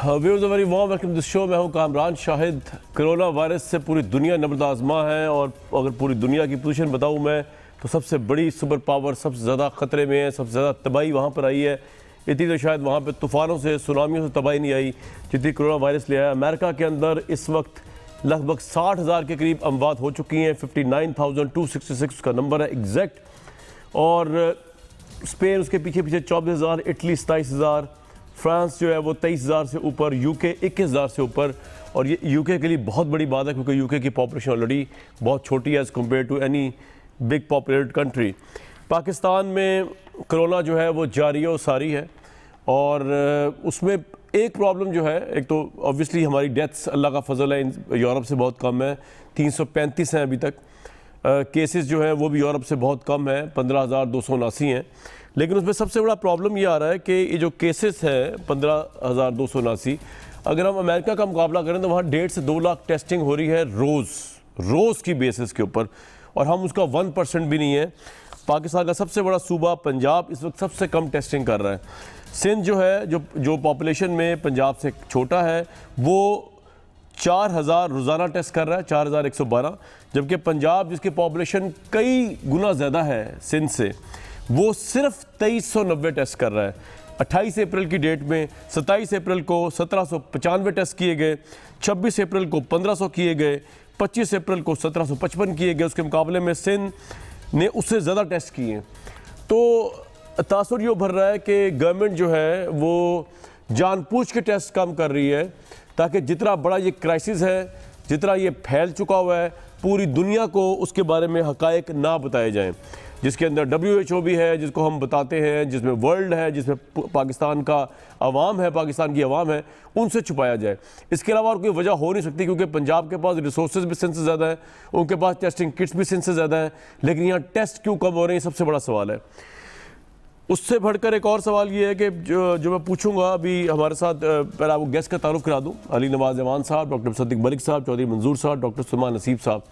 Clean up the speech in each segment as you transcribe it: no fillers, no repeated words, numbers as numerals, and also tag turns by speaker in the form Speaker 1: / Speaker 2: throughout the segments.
Speaker 1: Viewers very warm welcome this show. मैं हूं Kamran Shahid. Corona virus से पूरी दुनिया नब्ज़ आज़मा है और अगर पूरी दुनिया की पोजीशन बताऊं मैं तो सबसे बड़ी सुपर पावर सबसे ज़्यादा ख़तरे में है, सबसे ज़्यादा तबाही वहां पर आई है। इतनी तो शायद वहां पर तूफ़ानों से सुनामियों से तबाही नहीं आई जितनी कोरोना वायरस ले आया। अमेरिका के अंदर इस वक्त लगभग 60,000 के करीब अमवात हो चुकी हैं। 59,266 का नंबर है एग्जैक्ट। और स्पेन उसके पीछे 24,000, इटली 27,000, फ्रांस जो है वो 23,000 से ऊपर, यूके 21,000 से ऊपर। और ये यूके के लिए बहुत बड़ी बात है क्योंकि यूके की पॉपुलेशन ऑलरेडी बहुत छोटी है as compare to any big populated country. Pakistan में कोरोना जो है वो जारी और सारी है और उसमें एक प्रॉब्लम जो है, एक तो ऑब्वियसली हमारी डेथ्स अल्लाह का फजल है यूरोप से बहुत कम है, 335 हैं अभी तक। केसेस जो हैं वो भी यूरोप से बहुत कम है, 15,279 हैं। लेकिन उसमें सबसे बड़ा प्रॉब्लम ये आ रहा है कि ये जो केसेस हैं 15,279, अगर हम अमेरिका का मुकाबला करें तो वहाँ 1.5 से 2 लाख टेस्टिंग हो रही है रोज़ की बेसिस के ऊपर, और हम उसका 1% भी नहीं है। पाकिस्तान का सबसे बड़ा सूबा पंजाब इस वक्त सबसे कम टेस्टिंग कर रहा है। सिंध जो है जो पॉपुलेशन में पंजाब से छोटा है वो 4,000 रोज़ाना टेस्ट कर रहा है, 4,112, जबकि पंजाब जिसकी पॉपुलेशन कई गुना ज़्यादा है सिंध से, वो सिर्फ 2,390 टेस्ट कर रहा है। 28 अप्रैल की डेट में 27 अप्रैल को 1,795 टेस्ट किए गए, 26 अप्रैल को 1,500 किए गए, 25 अप्रैल को 1,755 किए गए। उसके मुकाबले में सिंध ने उससे ज़्यादा टेस्ट किए। तो तासुर ये उभर रहा है कि गवर्नमेंट जो है वो जानबूझ के टेस्ट कम कर रही है ताकि जितना बड़ा ये क्राइसिस है, जितना ये फैल चुका हुआ है, पूरी दुनिया को उसके बारे में हकायक ना बताए जाएं, जिसके अंदर WHO भी है जिसको हम बताते हैं, जिसमें वर्ल्ड है, जिसमें पाकिस्तान का अवाम है, पाकिस्तान की अवाम है, उनसे छुपाया जाए। इसके अलावा और कोई वजह हो नहीं सकती क्योंकि पंजाब के पास रिसोर्सेज भी सिंध से ज़्यादा है, उनके पास टेस्टिंग किट्स भी सिंध से ज़्यादा है, लेकिन यहाँ टेस्ट क्यों कम हो रहे हैं, सबसे बड़ा सवाल है। उससे बढ़कर एक और सवाल ये है कि जो मैं पूछूंगा अभी हमारे साथ, पहले आपको गेस्ट का तारुफ करा दूं, अली नवाज जवान साहब, डॉक्टर सदीक मलिक साहब, चौधरी मंजूर साहब, डॉक्टर सुलेमान नसीब साहब,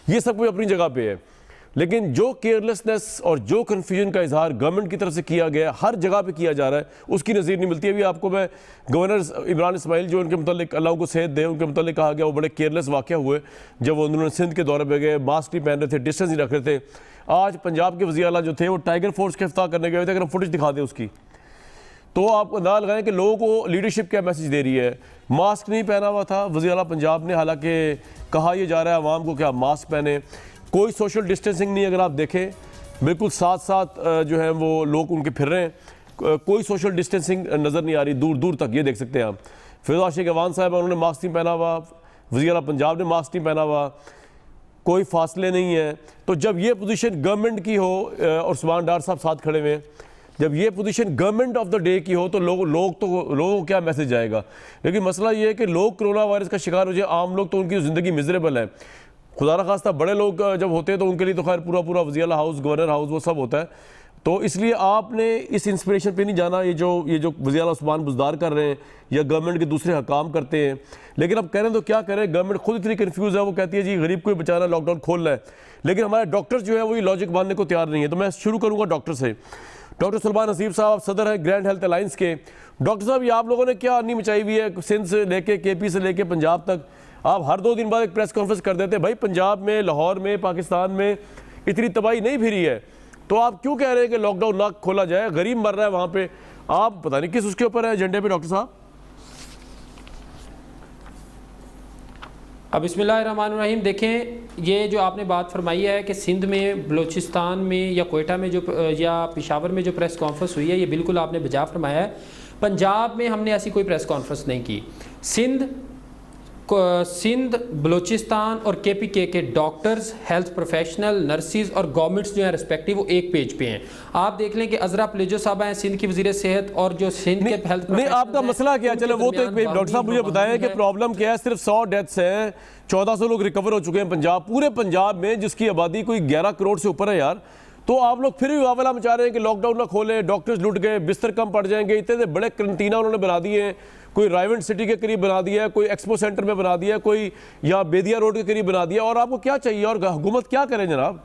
Speaker 1: ये सब कोई अपनी जगह पे है। लेकिन जो केयरलेसनेस और जो कन्फ्यूजन का इजहार गवर्नमेंट की तरफ से किया गया, हर जगह पे किया जा रहा है, उसकी नज़ीर नहीं मिलती। अभी आपको मैं गवर्नर इमरान इस्माइल जो उनके मतलब अल्लाह को सेहत दे, उनके मतलब कहा गया वो बड़े केयरलेस वाक़या हुए जब उन्होंने सिंध के दौरे पर गए, मास्क नहीं पहन रहे थे, डिस्टेंस नहीं रख रहे थे। आज पंजाब के वज़ीर आला जो थे वो टाइगर फोर्स के इफ्ताह करने गए थे, अगर हम फुटेज दिखा दें उसकी तो आप अंदाज़ा लगाएं कि लोगों को लीडरशिप क्या मैसेज दे रही है। मास्क नहीं पहना हुआ था वज़ीर आला पंजाब ने, हालांकि कहा यह जा रहा है आवाम को कि आप मास्क पहने, कोई सोशल डिस्टेंसिंग नहीं, अगर आप देखें बिल्कुल साथ साथ जो है वो लोग उनके फिर रहे हैं, कोई सोशल डिस्टेंसिंग नज़र नहीं आ रही दूर दूर तक, ये देख सकते हैं आप। फिरोज़ आशिक अवान साहब उन्होंने मास्क नहीं पहना हुआ, वज़ीर आला पंजाब ने मास्क नहीं पहना हुआ, कोई फासले नहीं है। तो जब ये पोजीशन गवर्नमेंट की हो और उस्मान डार साहब साथ खड़े हुए, जब ये position government of the day की हो तो लोगों को क्या मैसेज आएगा। लेकिन मसला ये है कि लोग कोरोना वायरस का शिकार हो जाए, आम लोग तो उनकी ज़िंदगी मिजरेबल है। खुदा न खास्ता बड़े लोग जब होते हैं तो उनके लिए तो खैर पूरा वज़ीर आला हाउस, गवर्नर हाउस, वो सब होता है। तो इसलिए आपने इस इंस्पिरेशन पे नहीं जाना, ये जो वज़ीर आला उस्मान बुज़दार कर रहे हैं या गवर्नमेंट के दूसरे हकाम करते हैं। लेकिन अब करें तो क्या करें, गवर्नमेंट खुद इतनी कन्फ्यूज़ है, वो कहती है जी गरीब को ही बचाना, लॉकडाउन खोलना है, लेकिन हमारे डॉक्टर्स जो है वो ये लॉजिक मानने को तैयार नहीं है। तो मैं शुरू करूँगा डॉक्टर से। डॉक्टर सुलेमान नसीब साहब, आप सदर हैं ग्रैंड हेल्थ अलायंस के। डॉक्टर साहब, ये आप लोगों ने क्या अन्नी मचाई हुई है, सिंध से लेके KP से लेके पंजाब तक, आप हर 2 दिन बाद एक प्रेस कॉन्फ्रेंस कर देते हैं। भाई पंजाब में, लाहौर में, पाकिस्तान में इतनी तबाही नहीं फिरी है, तो आप क्यों कह रहे हैं कि लॉकडाउन ना खोला जाए, गरीब मर रहा है वहाँ पे, आप पता नहीं किस उसके ऊपर है एजेंडे पे डॉक्टर साहब।
Speaker 2: अब बिस्मिल्लाहिर्रहमानिर्रहीम, देखें ये जो आपने बात फरमाई है कि सिंध में, बलूचिस्तान में या कोयटा में या पेशावर में जो प्रेस कॉन्फ्रेंस हुई है, ये बिल्कुल आपने बजा फरमाया है। पंजाब में हमने ऐसी कोई प्रेस कॉन्फ्रेंस नहीं की। सिंध, बलूचिस्तान और KPK के डॉक्टर्स, हेल्थ प्रोफेशनल, नर्सिस और गवर्नमेंट्स जो हैं रिस्पेक्टिव वो एक पेज पे हैं। आप देख लें कि अज़रा प्लेजो साहब हैं सिंध की वज़ीर सेहत, और जो सिंध के हेल्थ
Speaker 1: नहीं, आपका मसला क्या, चलो वो तो एक डॉक्टर साहब मुझे बताएं कि प्रॉब्लम क्या है। सिर्फ 100 डेथ्स हैं, 1400 लोग रिकवर हो चुके हैं पंजाब, पूरे पंजाब में जिसकी आबादी कोई 11 करोड़ से ऊपर है यार। तो आप लोग फिर भी वावला मचा रहे हैं कि लॉकडाउन ना खोले, डॉक्टर्स लुट गए, बिस्तर कम पड़ जाएंगे, इतने बड़े करंटीना उन्होंने बना दिए हैं, कोई रायवेंट सिटी के करीब बना दिया है, कोई एक्सपो सेंटर में बना दिया है, कोई यहाँ बेदिया रोड के करीब बना दिया। और आपको क्या चाहिए और हुकूमत क्या करे जनाब,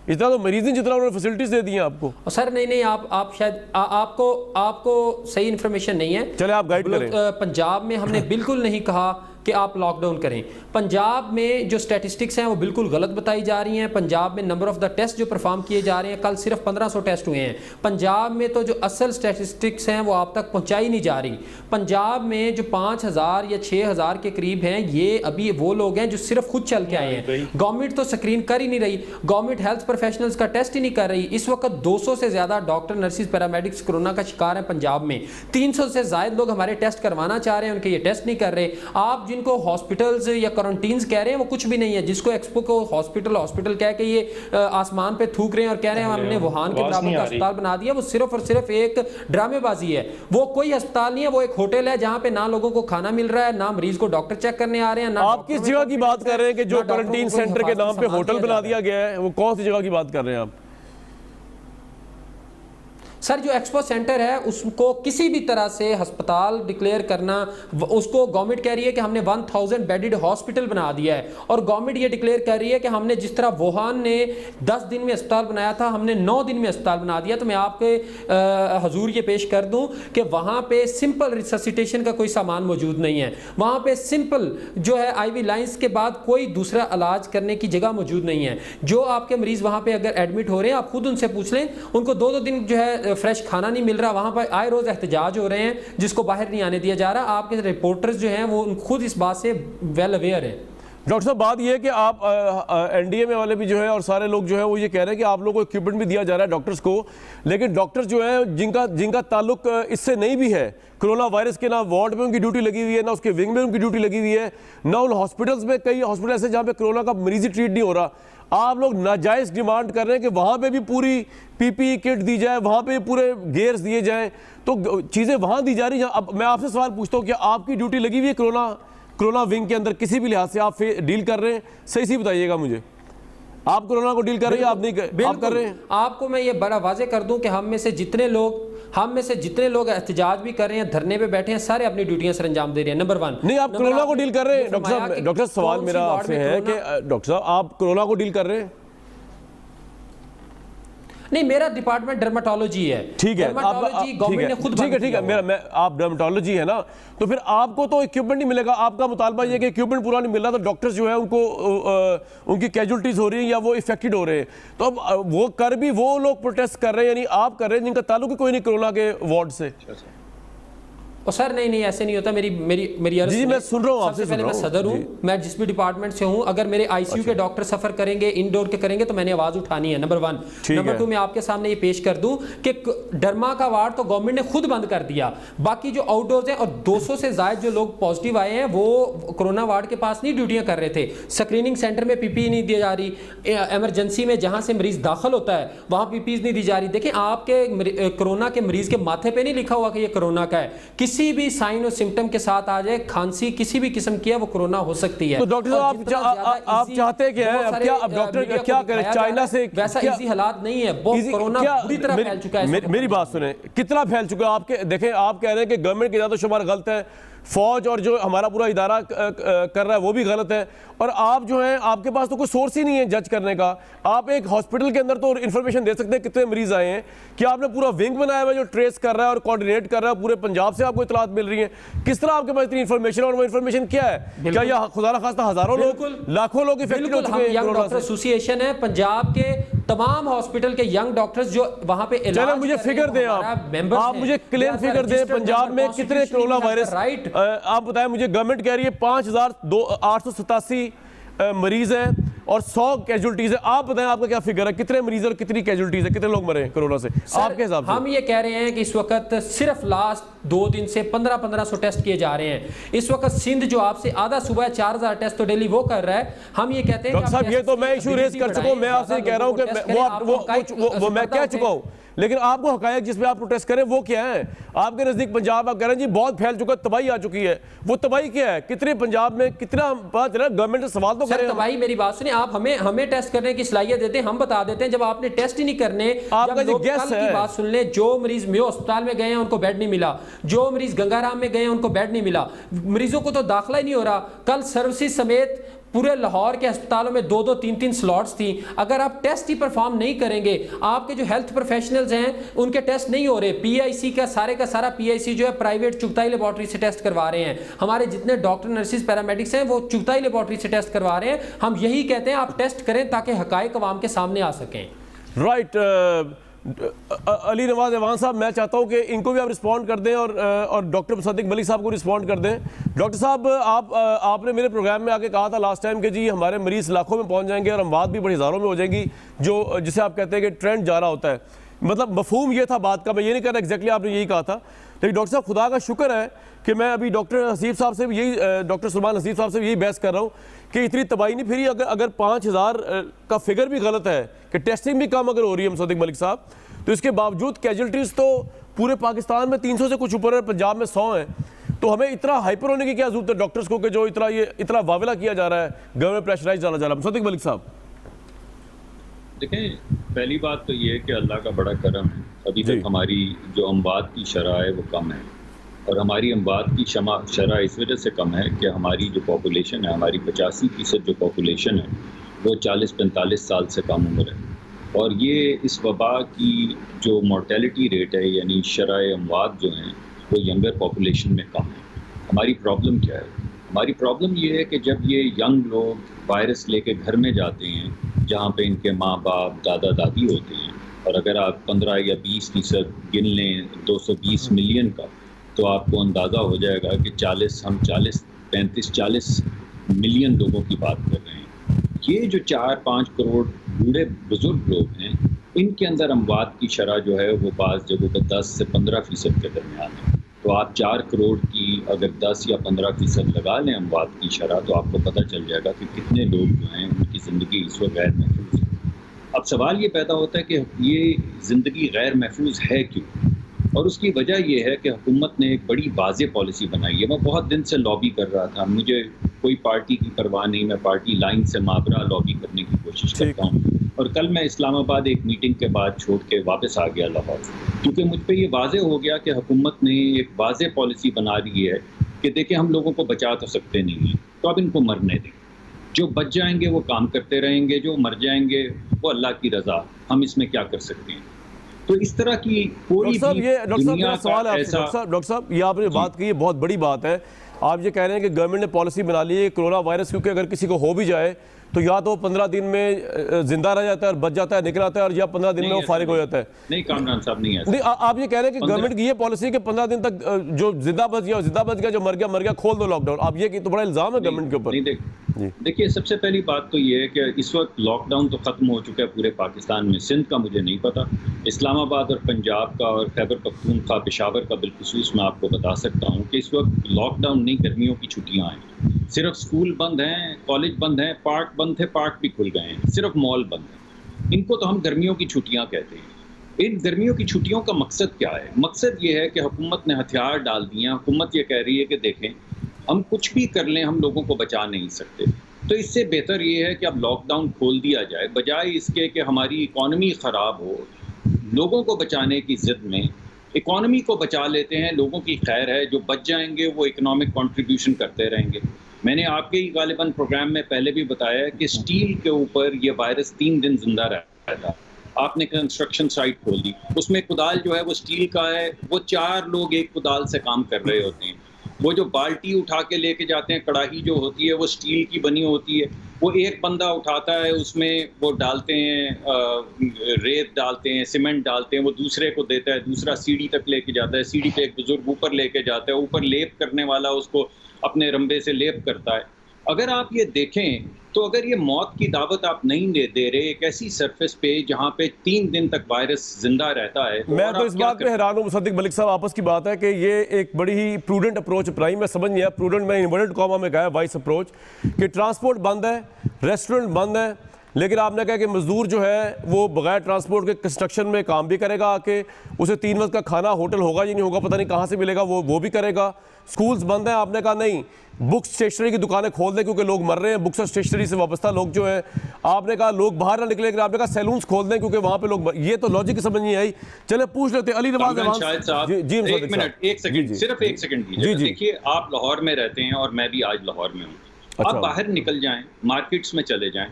Speaker 1: इतना तो मरीज नहीं जितना उन्होंने फैसिलिटीज दे दी हैं आपको।
Speaker 2: सर नहीं, आप शायद आपको सही इन्फॉर्मेशन नहीं है।
Speaker 1: चले आप गाइड करें।
Speaker 2: पंजाब में हमने बिल्कुल नहीं कहा कि आप लॉकडाउन करें। पंजाब में जो स्टैटिस्टिक्स हैं वो बिल्कुल गलत बताई जा रही हैं। पंजाब में नंबर ऑफ द टेस्ट जो परफॉर्म किए जा रहे हैं, कल सिर्फ 1500 टेस्ट हुए हैं। पंजाब में तो जो असल स्टैटिस्टिक्स हैं वो आप तक पहुंचाई नहीं जा रही। पंजाब में जो 5000 या 6000 के करीब हैं, ये अभी वो लोग हैं जो सिर्फ खुद चल के आए हैं। गवर्नमेंट तो स्क्रीन कर ही नहीं रही, गवर्नमेंट हेल्थ प्रोफेशनल्स का टेस्ट ही नहीं कर रही। इस वक्त 200 से ज़्यादा डॉक्टर, नर्सिस, पैरामेडिक्स कोरोना का शिकार हैं पंजाब में। 300 से ज़्यादा लोग हमारे टेस्ट करवाना चाह रहे हैं, उनके ये टेस्ट नहीं कर रहे। आप जिनको हॉस्पिटल्स या क्वारंटीन्स कह रहे हैं वो कुछ भी नहीं है। जिसको एक्सपो को हॉस्पिटल कह के ये आसमान पे थूक रहे हैं और कह रहे हैं हमने वुहान के बराबर का अस्पताल बना दिया, वो सिर्फ और सिर्फ एक ड्रामेबाजी है। वो कोई अस्पताल नहीं है, वो एक होटल है जहां पे ना लोगों को खाना मिल रहा है, ना मरीज को डॉक्टर चेक करने आ रहे हैं, ना
Speaker 1: आप किस जगह की बात कर रहे हैं कि जो क्वारंटीन सेंटर के नाम पे होटल बना दिया गया है, वो कौन सी जगह की बात कर रहे हैं आप?
Speaker 2: सर जो एक्सपो सेंटर है उसको किसी भी तरह से अस्पताल डिक्लेयर करना, उसको गवर्नमेंट कह रही है कि हमने 1000 बेडेड हॉस्पिटल बना दिया है, और गवर्नमेंट ये डिक्लेयर कर रही है कि हमने जिस तरह वुहान ने 10 दिन में अस्पताल बनाया था, हमने 9 दिन में अस्पताल बना दिया। तो मैं आपके हजूर ये पेश कर दूं कि वहाँ पे सिंपल रिससिटेशन का कोई सामान मौजूद नहीं है। वहाँ पे सिंपल जो है IV लाइन्स के बाद कोई दूसरा इलाज करने की जगह मौजूद नहीं है। जो आपके मरीज़ वहाँ पे अगर एडमिट हो रहे हैं, आप खुद उनसे पूछ लें, उनको 2-2 दिन जो है फ्रेश खाना नहीं मिल रहा। वहां पर आए रोज एहतजाज हो रहे हैं जिसको बाहर नहीं आने दिया जा रहा। आपके रिपोर्टर्स जो हैं वो खुद इस बात से वेल अवेयर है।
Speaker 1: डॉक्टर साहब बात ये है कि आप NDMA वाले भी जो है और सारे लोग जो है वो ये कह रहे हैं कि आप लोगों को इक्विपमेंट भी दिया जा रहा है डॉक्टर्स को, लेकिन डॉक्टर्स जो है जिनका ताल्लुक इससे नहीं भी है, कोरोना वायरस के, ना वार्ड में उनकी ड्यूटी लगी हुई है, ना उसके विंग में उनकी ड्यूटी लगी हुई है, ना उन हॉस्पिटल्स में, कई हॉस्पिटल ऐसे जहाँ पे कोरोना का मरीज ही ट्रीट नहीं हो रहा। आप लोग नाजायज़ डिमांड कर रहे हैं कि वहाँ पे भी पूरी PPE किट दी जाए, वहाँ पे पूरे गेयर्स दिए जाएं, तो चीज़ें वहाँ दी जा रही हैं। अब मैं आपसे सवाल पूछता हूँ कि आपकी ड्यूटी लगी हुई है कोरोना विंग के अंदर, किसी भी लिहाज से आप डील कर रहे हैं, सही बताइएगा मुझे। आप कोरोना को डील कर रहे हैं, आप नहीं आप कर रहे हैं?
Speaker 2: आपको मैं ये बड़ा वाजे कर दूं कि हम में से जितने लोग एहतजाज भी कर रहे हैं, धरने पे बैठे हैं, सारे अपनी ड्यूटियां सर अंजाम दे रहे हैं। नंबर 1
Speaker 1: नहीं, आप कोरोना को डील कर रहे हैं। डॉक्टर सवाल मेरा आपसे है कि डॉक्टर साहब आप कोरोना को डील कर रहे हैं?
Speaker 2: नहीं, मेरा डिपार्टमेंट डर्मेटोलॉजी है।
Speaker 1: ठीक है,
Speaker 2: गवर्नमेंट ने खुद
Speaker 1: ठीक है मेरा आप डर्मेटोलॉजी है ना, तो फिर आपको तो इक्विपमेंट नहीं मिलेगा। आपका मुतालबा ये कि इक्विपमेंट पूरा नहीं मिल रहा, तो डॉक्टर्स जो है उनको उनकी कैजुअलिटीज हो रही है या वो इफेक्टेड हो रहे हैं, तो अब वो कर भी वो लोग प्रोटेस्ट कर रहे हैं, यानी आप कर रहे हैं जिनका ताल्लुक ही कोई नहीं कोरोना के वार्ड से।
Speaker 2: और सर नहीं ऐसे नहीं होता। मेरी अर्ज
Speaker 1: जी मैं सुन रहा हूँ आपसे।
Speaker 2: पहले मैं सदर हूँ, मैं जिस भी डिपार्टमेंट से हूँ, अगर मेरे ICU के डॉक्टर सफर करेंगे, इंडोर के करेंगे, तो मैंने आवाज उठानी है। नंबर 1। नंबर 2 मैं आपके सामने ये पेश कर दूं कि डरमा का वार्ड तो गवर्नमेंट ने खुद बंद कर दिया। बाकी जो आउटडोर्स हैं, और 200 से ज्यादा जो लोग पॉजिटिव आए हैं वो कोरोना वार्ड के पास नहीं ड्यूटियां कर रहे थे। स्क्रीनिंग सेंटर में PPE नहीं दी जा रही, एमरजेंसी में जहां से मरीज दाखिल होता है वहां PPE नहीं दी जा रही। देखिए, आपके कोरोना के मरीज के माथे पे नहीं लिखा हुआ कि ये कोरोना का है। किसी भी साइन सिम्टम के साथ आ जाए, खांसी किसी भी किस्म की है, वो कोरोना हो सकती है।
Speaker 1: तो डॉक्टर साहब आप चाहते क्या है? अब क्या अब डॉक्टर क्या करें? चाइना से
Speaker 2: वैसा इजी हालात नहीं है, वो कोरोना पूरी तरह फैल चुका है।
Speaker 1: मेरी बात सुने, कितना फैल चुका है? आपके देखें, आप कह रहे हैं कि गवर्नमेंट की इजाज़त-ओ-शुमार गलत है, फौज और जो हमारा पूरा इदारा कर रहा है वो भी गलत है, और आप जो हैं आपके पास तो कोई सोर्स ही नहीं है जज करने का। आप एक हॉस्पिटल के अंदर तो इन्फॉर्मेशन दे सकते हैं कितने मरीज आए हैं, कि आपने पूरा विंग बनाया हुआ जो ट्रेस कर रहा है और कोऑर्डिनेट कर रहा है, पूरे पंजाब से आपको इतलात मिल रही है। किस तरह आपके पास इतनी इन्फॉर्मेशन, और वो इन्फॉर्मेशन क्या है? क्या यह खुदा ना खास्ता हजारों लोग, लाखों लोग इफेक्टेड हो चुके हैं?
Speaker 2: यंग डॉक्टर एसोसिएशन है पंजाब के तमाम हॉस्पिटल के यंग डॉक्टर्स जो वहां पे इलाज,
Speaker 1: चलो मुझे फिगर दें, आप मुझे क्लियर फिगर दें पंजाब में कितने कोरोना वायरस, आप बताएं मुझे। गवर्नमेंट कह रही है 5887 मरीज हैं और 100 कैजुअलिटीज है। आप बताएं आपका क्या फिगर है, कितने मरीज और कितनी कैजुअलिटीज है, कितने लोग मरे हैं कोरोना से आपके हिसाब से?
Speaker 2: हम ये कह रहे हैं कि इस वक्त सिर्फ लास्ट 2 दिन से 1500 टेस्ट किए जा रहे हैं। इस वक्त सिंध जो आपसे आधा सुबह 4000 टेस्ट तो डेली वो कर रहा है। हम ये कहते हैं
Speaker 1: डॉक्टर साहब ये तो मैं इशू रेज कर चुका हूं, मैं आपसे कह रहा हूं कि वो मैं कह चुका हूं, लेकिन आपको हकायक जिस पे आप प्रोटेस्ट करें वो क्या है? आपके नजदीक पंजाब आप कह रहे हैं जी बहुत फैल चुका, तबाही आ चुकी है, वो तबाही क्या है? कितने पंजाब में कितना पता चला? गवर्नमेंट से सवाल तो करें।
Speaker 2: तबाही, मेरी बात सुनिए, आप हमें टेस्ट करने की सलाहियत देते हैं, हम बता देते हैं। जब आपने टेस्ट ही नहीं करने,
Speaker 1: आपका जो गैस है,
Speaker 2: की बात सुन ले, जो मरीज मेयो अस्पताल में गए हैं उनको बेड नहीं मिला, जो मरीज गंगाराम में गए हैं उनको बेड नहीं मिला, मरीजों को तो दाखिला ही नहीं हो रहा। कल सर्विसेज समेत पूरे लाहौर के अस्पतालों में 2-2, 3-3 स्लॉट्स थी। अगर आप टेस्ट ही परफॉर्म नहीं करेंगे, आपके जो हेल्थ प्रोफेशनल्स हैं उनके टेस्ट नहीं हो रहे, पीआईसी का सारा पीआईसी जो है प्राइवेट चुगताई लेबॉर्ट्री से टेस्ट करवा रहे हैं, हमारे जितने डॉक्टर नर्सिस पैरामेडिक्स हैं वो चुगताई लेबॉर्ट्री से टेस्ट करवा रहे हैं। हम यही कहते हैं आप टेस्ट करें ताकि हकायक अवाम के सामने आ सकें।
Speaker 1: राइट अली नवाज अवान साहब, मैं चाहता हूं कि इनको भी आप रिस्पॉन्ड कर दें और डॉक्टर मुसद्दिक मलिक साहब को रिस्पॉन्ड कर दें। डॉक्टर साहब, आपने मेरे प्रोग्राम में आके कहा था लास्ट टाइम कि जी हमारे मरीज़ लाखों में पहुंच जाएंगे और अमवात भी बड़ी हज़ारों में हो जाएंगी, जो जिसे आप कहते हैं कि ट्रेंड जा रहा होता है। मतलब मफहूम ये था बात का, मैं ये नहीं कह रहा एग्जैक्टली आपने यही कहा था, लेकिन डॉक्टर साहब खुदा का शुक्र है कि मैं अभी डॉक्टर हसीब साहब से भी यही डॉक्टर सुलेमान हसीब साहब से भी यही बहस कर रहा हूँ कि इतनी तबाही नहीं फिरी। अगर 5000 का फिगर भी गलत है कि टेस्टिंग भी कम अगर हो रही है मुसद्दिक मलिक साहब, तो इसके बावजूद कैजुअल्टीज़ तो पूरे पाकिस्तान में 300 से कुछ ऊपर है, पंजाब में 100 हैं। तो हमें इतना हाइपर होने की क्या जरूरत है डॉक्टर्स को कि जो इतना वाविला किया जा रहा है, गवर्नमेंट प्रेशराइज डाला जा रहा है। मुसद्दिक मलिक साहब
Speaker 3: देखें, पहली बात तो ये है कि अल्लाह का बड़ा करम है, अभी तक हमारी जो अमवात की शरह है वो कम है। और हमारी अमवात की शरह इस वजह से कम है कि हमारी जो पॉपुलेशन है, हमारी 85% जो पॉपुलेशन है वो 40-45 साल से कम उम्र है। और ये इस वबा की जो मोर्टेलिटी रेट है, यानी शरह अमवात जो हैं, वो यंगर पॉपुलेशन में कम है। हमारी प्रॉब्लम क्या है? हमारी प्रॉब्लम ये है कि जब ये यंग लोग वायरस लेके घर में जाते हैं जहाँ पे इनके माँ बाप दादा दादी होते हैं, और अगर आप 15 या 20% गिन लें 220 मिलियन का, तो आपको अंदाज़ा हो जाएगा कि 35-40 मिलियन लोगों की बात कर रहे हैं। ये जो 4-5 करोड़ बूढ़े बुजुर्ग लोग हैं, इनके अंदर अमवात की शरह जो है वो बाज़ जगहों पर 10 से 15% के दरमियान है। तो आप 4 करोड़ की अगर 10 या 15% लगा लें अमवात की शरह, तो आपको पता चल जाएगा कि कितने लोग जो हैं उनकी ज़िंदगी इस वक्त गैर महफूज है। अब सवाल ये पैदा होता है कि ये ज़िंदगी गैर महफूज है क्यों? और उसकी वजह यह है कि हुकूमत ने एक बड़ी वाज़ेह पॉलिसी बनाई है। मैं बहुत दिन से लॉबी कर रहा था, मुझे कोई पार्टी की परवाह नहीं, मैं पार्टी लाइन से माबरा लॉबी करने की कोशिश करता हूँ। और कल मैं इस्लामाबाद एक मीटिंग के बाद छोड़ के वापस आ गया लाहौर, क्योंकि मुझ पर यह वाज़ेह हो गया कि हुकूमत ने एक वाज़ेह पॉलिसी बना दी है कि देखिए हम लोगों को बचा तो सकते नहीं हैं, तो अब इनको मरने दें। जो बच जाएंगे वो काम करते रहेंगे, जो मर जाएंगे वो अल्लाह की रज़ा, हम इसमें क्या कर सकते हैं। तो इस तरह की कोई
Speaker 1: सवाल है डॉक्टर साहब, ये आपने बात की, ये बहुत बड़ी बात है। आप ये कह रहे हैं कि गवर्नमेंट ने पॉलिसी बना ली है कोरोना वायरस, क्योंकि अगर किसी को हो भी जाए तो या तो 15 दिन में जिंदा रह जाता है और बच जाता है, निकल आता है, और या 15 दिन में वो फारिग हो जाता है।
Speaker 3: नहीं कामरान साहब, नहीं है।
Speaker 1: नहीं, आप ये कह रहे हैं कि गवर्नमेंट की ये पॉलिसी कि 15 दिन तक जो जिंदा बच गया, जो मर गया, खोल दो लॉकडाउन। आप ये तो बड़ा इल्जाम है गवर्नमेंट के ऊपर।
Speaker 3: देखिए, सबसे पहली बात तो ये है कि इस वक्त लॉकडाउन तो ख़त्म हो चुका है पूरे पाकिस्तान में। सिंध का मुझे नहीं पता, इस्लामाबाद और पंजाब का और खैबर पख्तूनख्वा पेशावर का बिलखुसूस मैं आपको बता सकता हूँ कि इस वक्त लॉकडाउन नहीं, गर्मियों की छुट्टियाँ हैं। सिर्फ स्कूल बंद हैं, कॉलेज बंद हैं, पार्क बंद थे, पार्क भी खुल गए हैं, सिर्फ मॉल बंद हैं। इनको तो हम गर्मियों की छुट्टियाँ कहते हैं। इन गर्मियों की छुट्टियों का मकसद क्या है? मकसद ये है कि हुकूमत ने हथियार डाल दिए हैं। हुकूमत ये कह रही है कि देखें, हम कुछ भी कर लें, हम लोगों को बचा नहीं सकते। तो इससे बेहतर ये है कि अब लॉकडाउन खोल दिया जाए, बजाय इसके कि हमारी इकॉनमी ख़राब हो। लोगों को बचाने की ज़िद में इकॉनमी को बचा लेते हैं, लोगों की खैर है, जो बच जाएंगे वो इकोनॉमिक कंट्रीब्यूशन करते रहेंगे। मैंने आपके ही गालिबन प्रोग्राम में पहले भी बताया कि स्टील के ऊपर ये वायरस 3 दिन जिंदा रहा था। आपने कंस्ट्रक्शन साइट खोल दी, उसमें कुदाल जो है वो स्टील का है, वो 4 लोग एक कुदाल से काम कर रहे होते हैं। वो जो बाल्टी उठा के लेके जाते हैं, कड़ाही जो होती है वो स्टील की बनी होती है, वो एक बंदा उठाता है, उसमें वो डालते हैं, रेत डालते हैं, सीमेंट डालते हैं, वो दूसरे को देता है, दूसरा सीढ़ी तक लेके जाता है, सीढ़ी पे एक बुजुर्ग ऊपर लेके जाता है, ऊपर लेप करने वाला उसको अपने रंबे से लेप करता है। अगर आप ये देखें तो अगर ये मौत की दावत आप नहीं दे रहे एक ऐसी सरफेस पे जहाँ पे 3 दिन तक वायरस जिंदा रहता है,
Speaker 1: मैं तो इस बात पे हैरान हूँ मुसद्दिक मलिक साहब, आपस की बात है कि ये एक बड़ी ही प्रूडेंट अप्रोच अपनाई। मैं समझ नहीं आया, प्रूडेंट में इन्वर्टेड कॉमा में गया वाइस अप्रोच, कि ट्रांसपोर्ट बंद है, रेस्टोरेंट बंद है, लेकिन आपने कहा कि मजदूर जो है वो बगैर ट्रांसपोर्ट के कंस्ट्रक्शन में काम भी करेगा आके, उसे 3 वक्त का खाना होटल होगा या नहीं होगा पता नहीं कहाँ से मिलेगा, वो भी करेगा। स्कूल्स बंद हैं, आपने कहा नहीं, बुक्स स्टेशनरी की दुकानें खोल दें क्योंकि लोग मर रहे हैं, बुक्स और स्टेशनरी से वाबस्ता लोग जो है। आपने कहा लोग बाहर ना निकले, लेकिन आपने कहा सैलून्स खोल दें क्योंकि वहाँ पे लोग, ये तो लॉजिक समझ नहीं आई। चले पूछ लेते अली नवाज
Speaker 3: साहब, एक सेकंड, सिर्फ एक सेकंड। देखिए, आप लाहौर में रहते हैं और मैं भी आज लाहौर में हूँ, आप बाहर निकल जाएं, मार्केट्स में चले जाएं,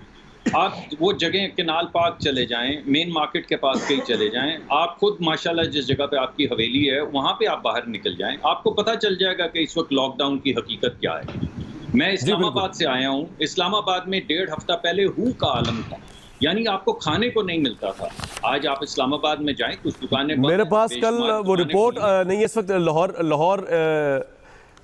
Speaker 3: आप वो जगह केनाल पार्क चले जाएं, मेन मार्केट के पास कहीं चले जाएं, आप खुद माशाल्लाह जिस जगह पे आपकी हवेली है वहाँ पे आप बाहर निकल जाएं, आपको पता चल जाएगा कि इस वक्त लॉकडाउन की हकीकत क्या है। मैं इस्लामाबाद से आया हूँ। इस्लामाबाद में 1.5 हफ्ता पहले हू का आलम था, यानी आपको खाने को नहीं मिलता था। आज आप इस्लामाबाद में जाएं, कुछ दुकानें
Speaker 1: मेरे पास कल वो रिपोर्ट नहीं, इस वक्त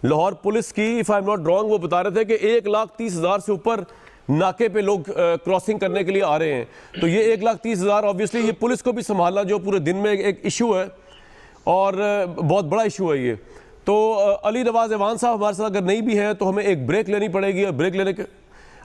Speaker 1: लाहौर पुलिस की, if I am not wrong, वो बता रहे थे कि 1,30,000 से ऊपर नाके पे लोग क्रॉसिंग करने के लिए आ रहे हैं। तो ये 1,30,000 ऑब्वियसली ये पुलिस को भी संभालना जो पूरे दिन में एक इशू है और बहुत बड़ा इशू है ये। तो अली नवाज ऐवान साहब हमारे साथ अगर नहीं भी है तो हमें एक ब्रेक लेनी पड़ेगी। और ब्रेक लेने के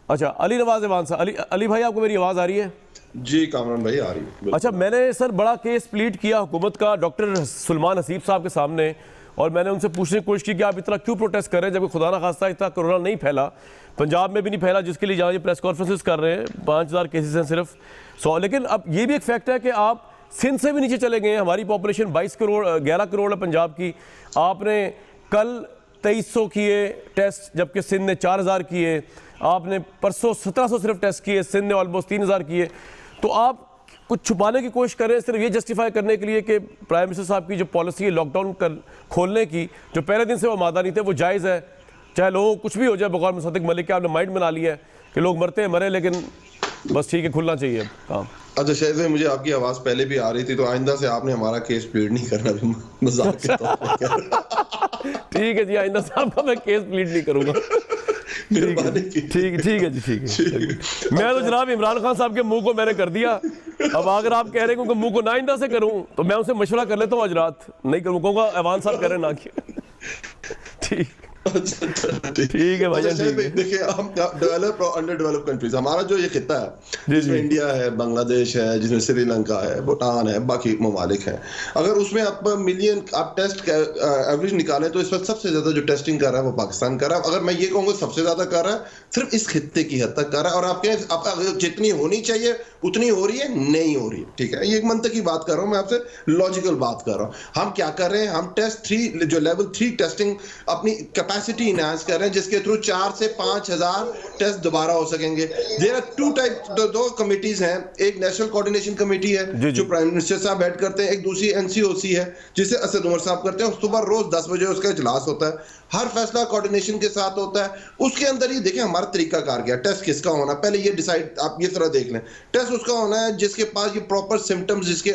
Speaker 1: अच्छा, अली नवाज ऐवान साहब, अली भाई आपको मेरी आवाज़ आ रही है?
Speaker 4: जी कामरान भाई आ रही है।
Speaker 1: अच्छा, मैंने सर बड़ा केस प्लीट किया हुकूमत का डॉक्टर सुलेमान हसीब साहब के सामने, और मैंने उनसे पूछने की कोशिश की कि आप इतना क्यों प्रोटेस्ट कर रहे हैं जबकि खुदा ना खास्ता इतना कोरोना नहीं फैला, पंजाब में भी नहीं फैला, जिसके लिए जहाँ ये प्रेस कॉन्फ्रेंसेस कर रहे हैं 5,000 केसेस हैं सिर्फ 100। लेकिन अब ये भी एक फैक्ट है कि आप सिंध से भी नीचे चले गए हैं। हमारी पॉपुलेशन 11 करोड़ है पंजाब की। आपने कल 2300 किए टेस्ट जबकि सिंध ने 4,000 किए। आपने परसों 1700 सिर्फ टेस्ट किए, सिंध ने ऑलमोस्ट 3,000 किए। तो आप कुछ छुपाने की कोशिश कर रहे हैं सिर्फ ये जस्टिफाई करने के लिए कि प्राइम मिनिस्टर साहब की जो पॉलिसी है लॉकडाउन खोलने की, जो पहले दिन से वो मादा नहीं थे, वो जायज़ है, चाहे लोगों को कुछ भी हो जाए। बगौर मुसद्दिक मलिक के आपने माइंड बना लिया है कि लोग मरते हैं मरे, लेकिन बस ठीक है, खुलना चाहिए काम।
Speaker 4: अच्छा शायद से मुझे आपकी आवाज पहले भी आ रही थी, तो आइंदा से आपने हमारा केस प्लीड नहीं करना, भी मजाक के तौर पे।
Speaker 1: ठीक है जी, आइंदा साहब का मैं केस प्लीड नहीं करूंगा। ठीक है जी, ठीक है। मैं तो जनाब इमरान खान साहब के मुंह को मैंने कर दिया। अब अगर आप कह रहे हैं कि मुंह को ना आइंदा से करूं तो मैं उनसे मशवरा कर लेता हूं, आज रात नहीं करूं, कहूंगा ऐवान साहब कह रहे ना किया। ठीक ठीक है भाई।
Speaker 4: देखिए हम डेवलप और अंडर डेवलप कंट्रीज, हमारा जो ये खिता है जिसमें इंडिया है, बांग्लादेश है, जिसमें श्रीलंका है, भूटान है, बाकी ममालिक हैं, अगर उसमें आप मिलियन आप टेस्ट एवरेज निकालें तो इस वक्त सबसे ज्यादा जो टेस्टिंग कर रहा है वो पाकिस्तान कर रहा है। अगर मैं ये कहूँगा सबसे ज्यादा कर रहा है, सिर्फ इस खिते की हद तक कर रहा है। और आपके जितनी होनी चाहिए उतनी हो रही है, नहीं हो रही है। ठीक है, ये एक मंतक की बात कर रहा हूँ मैं आपसे, लॉजिकल बात कर रहा हूँ। हम क्या कर रहे हैं, हम टेस्ट 3 जो लेवल 3 टेस्टिंग अपनी कैपेसिटी इनहांस कर रहे हैं, जिसके थ्रू 4 से 5,000 टेस्ट दोबारा हो सकेंगे। देयर आर 2 टाइप, दो कमिटीज हैं, एक नेशनल कोऑर्डिनेशन कमेटी है जो प्राइम मिनिस्टर साहब हेड करते हैं, एक दूसरी एनसीओसी है जिसे असद उमर साहब करते हैं। सुबह रोज 10 बजे उसका इजलास होता है, हर फैसला कोऑर्डिनेशन के साथ होता है। उसके अंदर ही देखें हमारा तरीका कार क्या, टेस्ट किसका होना, पहले ये डिसाइड आप ये तरह देख लें। टेस्ट उसका होना है जिसके पास ये प्रॉपर सिम्टम्स जिसके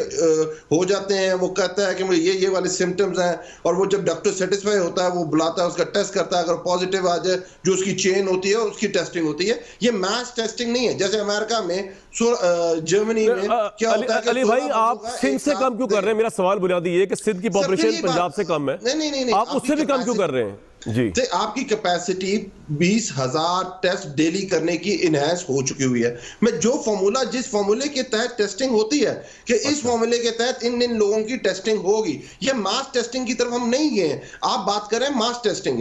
Speaker 4: हो जाते हैं, वो कहता है कि मुझे ये वाले सिम्टम्स हैं, और वो जब डॉक्टर सेटिस्फाई होता है वो बुलाता है, उसका टेस्ट करता है, अगर पॉजिटिव आ जाए जो उसकी चेन होती है उसकी टेस्टिंग होती है। ये मास टेस्टिंग नहीं है जैसे अमेरिका में, जर्मनी में क्या होता है।
Speaker 1: अली भाई आप सिंध से कम क्यों कर रहे हैं? मेरा सवाल बुनियादी ये कि सिंध की पॉपुलेशन पंजाब से कम है,
Speaker 4: नहीं,
Speaker 1: आप उससे भी कम क्यों कर रहे हैं? जी,
Speaker 4: तो आपकी कैपेसिटी 20,000 टेस्ट डेली करने की इनहैंस हो चुकी हुई है। मैं जो फॉर्मूला, जिस फॉर्मूले के तहत टेस्टिंग होती है कि इस फॉर्मूले के तहत इन लोगों की टेस्टिंग होगी, ये मास टेस्टिंग की तरफ हम नहीं गए हैं। आप बात कर रहे हैं मास टेस्टिंग।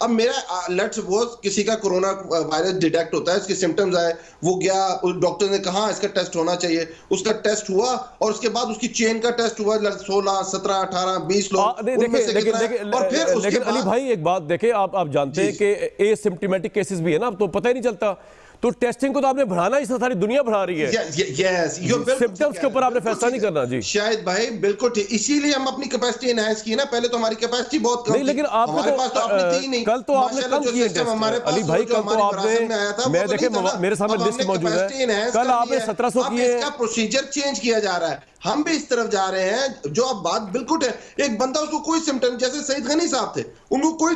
Speaker 4: अब मेरा लेट्स सपोज किसी का कोरोना वायरस डिटेक्ट होता है, इसके सिम्टम्स आए, वो गया, डॉक्टर ने कहा इसका टेस्ट होना चाहिए, उसका टेस्ट हुआ, और उसके बाद उसकी चेन का टेस्ट हुआ 16, 17, 18, 20 लोग।
Speaker 1: लेकिन अली भाई एक बात देखें, आप जानते हैं कि एसिम्प्टोमेटिक केसेस भी है ना, अब तो पता ही नहीं चलता। तो टेस्टिंग को तो आपने बढ़ाना ही, सारी दुनिया बढ़ा रही है। सिम्पटम्स के ऊपर आपने फैसला नहीं करना। जी
Speaker 4: शायद भाई बिल्कुल ठीक, इसीलिए हम अपनी कैपेसिटी एनहांस की ना। पहले तो हमारी कैपेसिटी बहुत कम
Speaker 1: नहीं, लेकिन
Speaker 4: हमारे पास तो अपनी थी नहीं।
Speaker 1: कल तो आपने कम किए टेस्ट अली भाई, कल तो आपने, मैं देखे मेरे सामने लिस्ट मौजूद है, कल आपने 1700 किए।
Speaker 4: इसका प्रोसीजर चेंज किया जा रहा है, हम भी इस तरफ जा रहे हैं। जो आप बात बिल्कुल है, एक बंदा उसको कोई सिम्टम, जैसे सईद गनी साहब थे, उनको कोई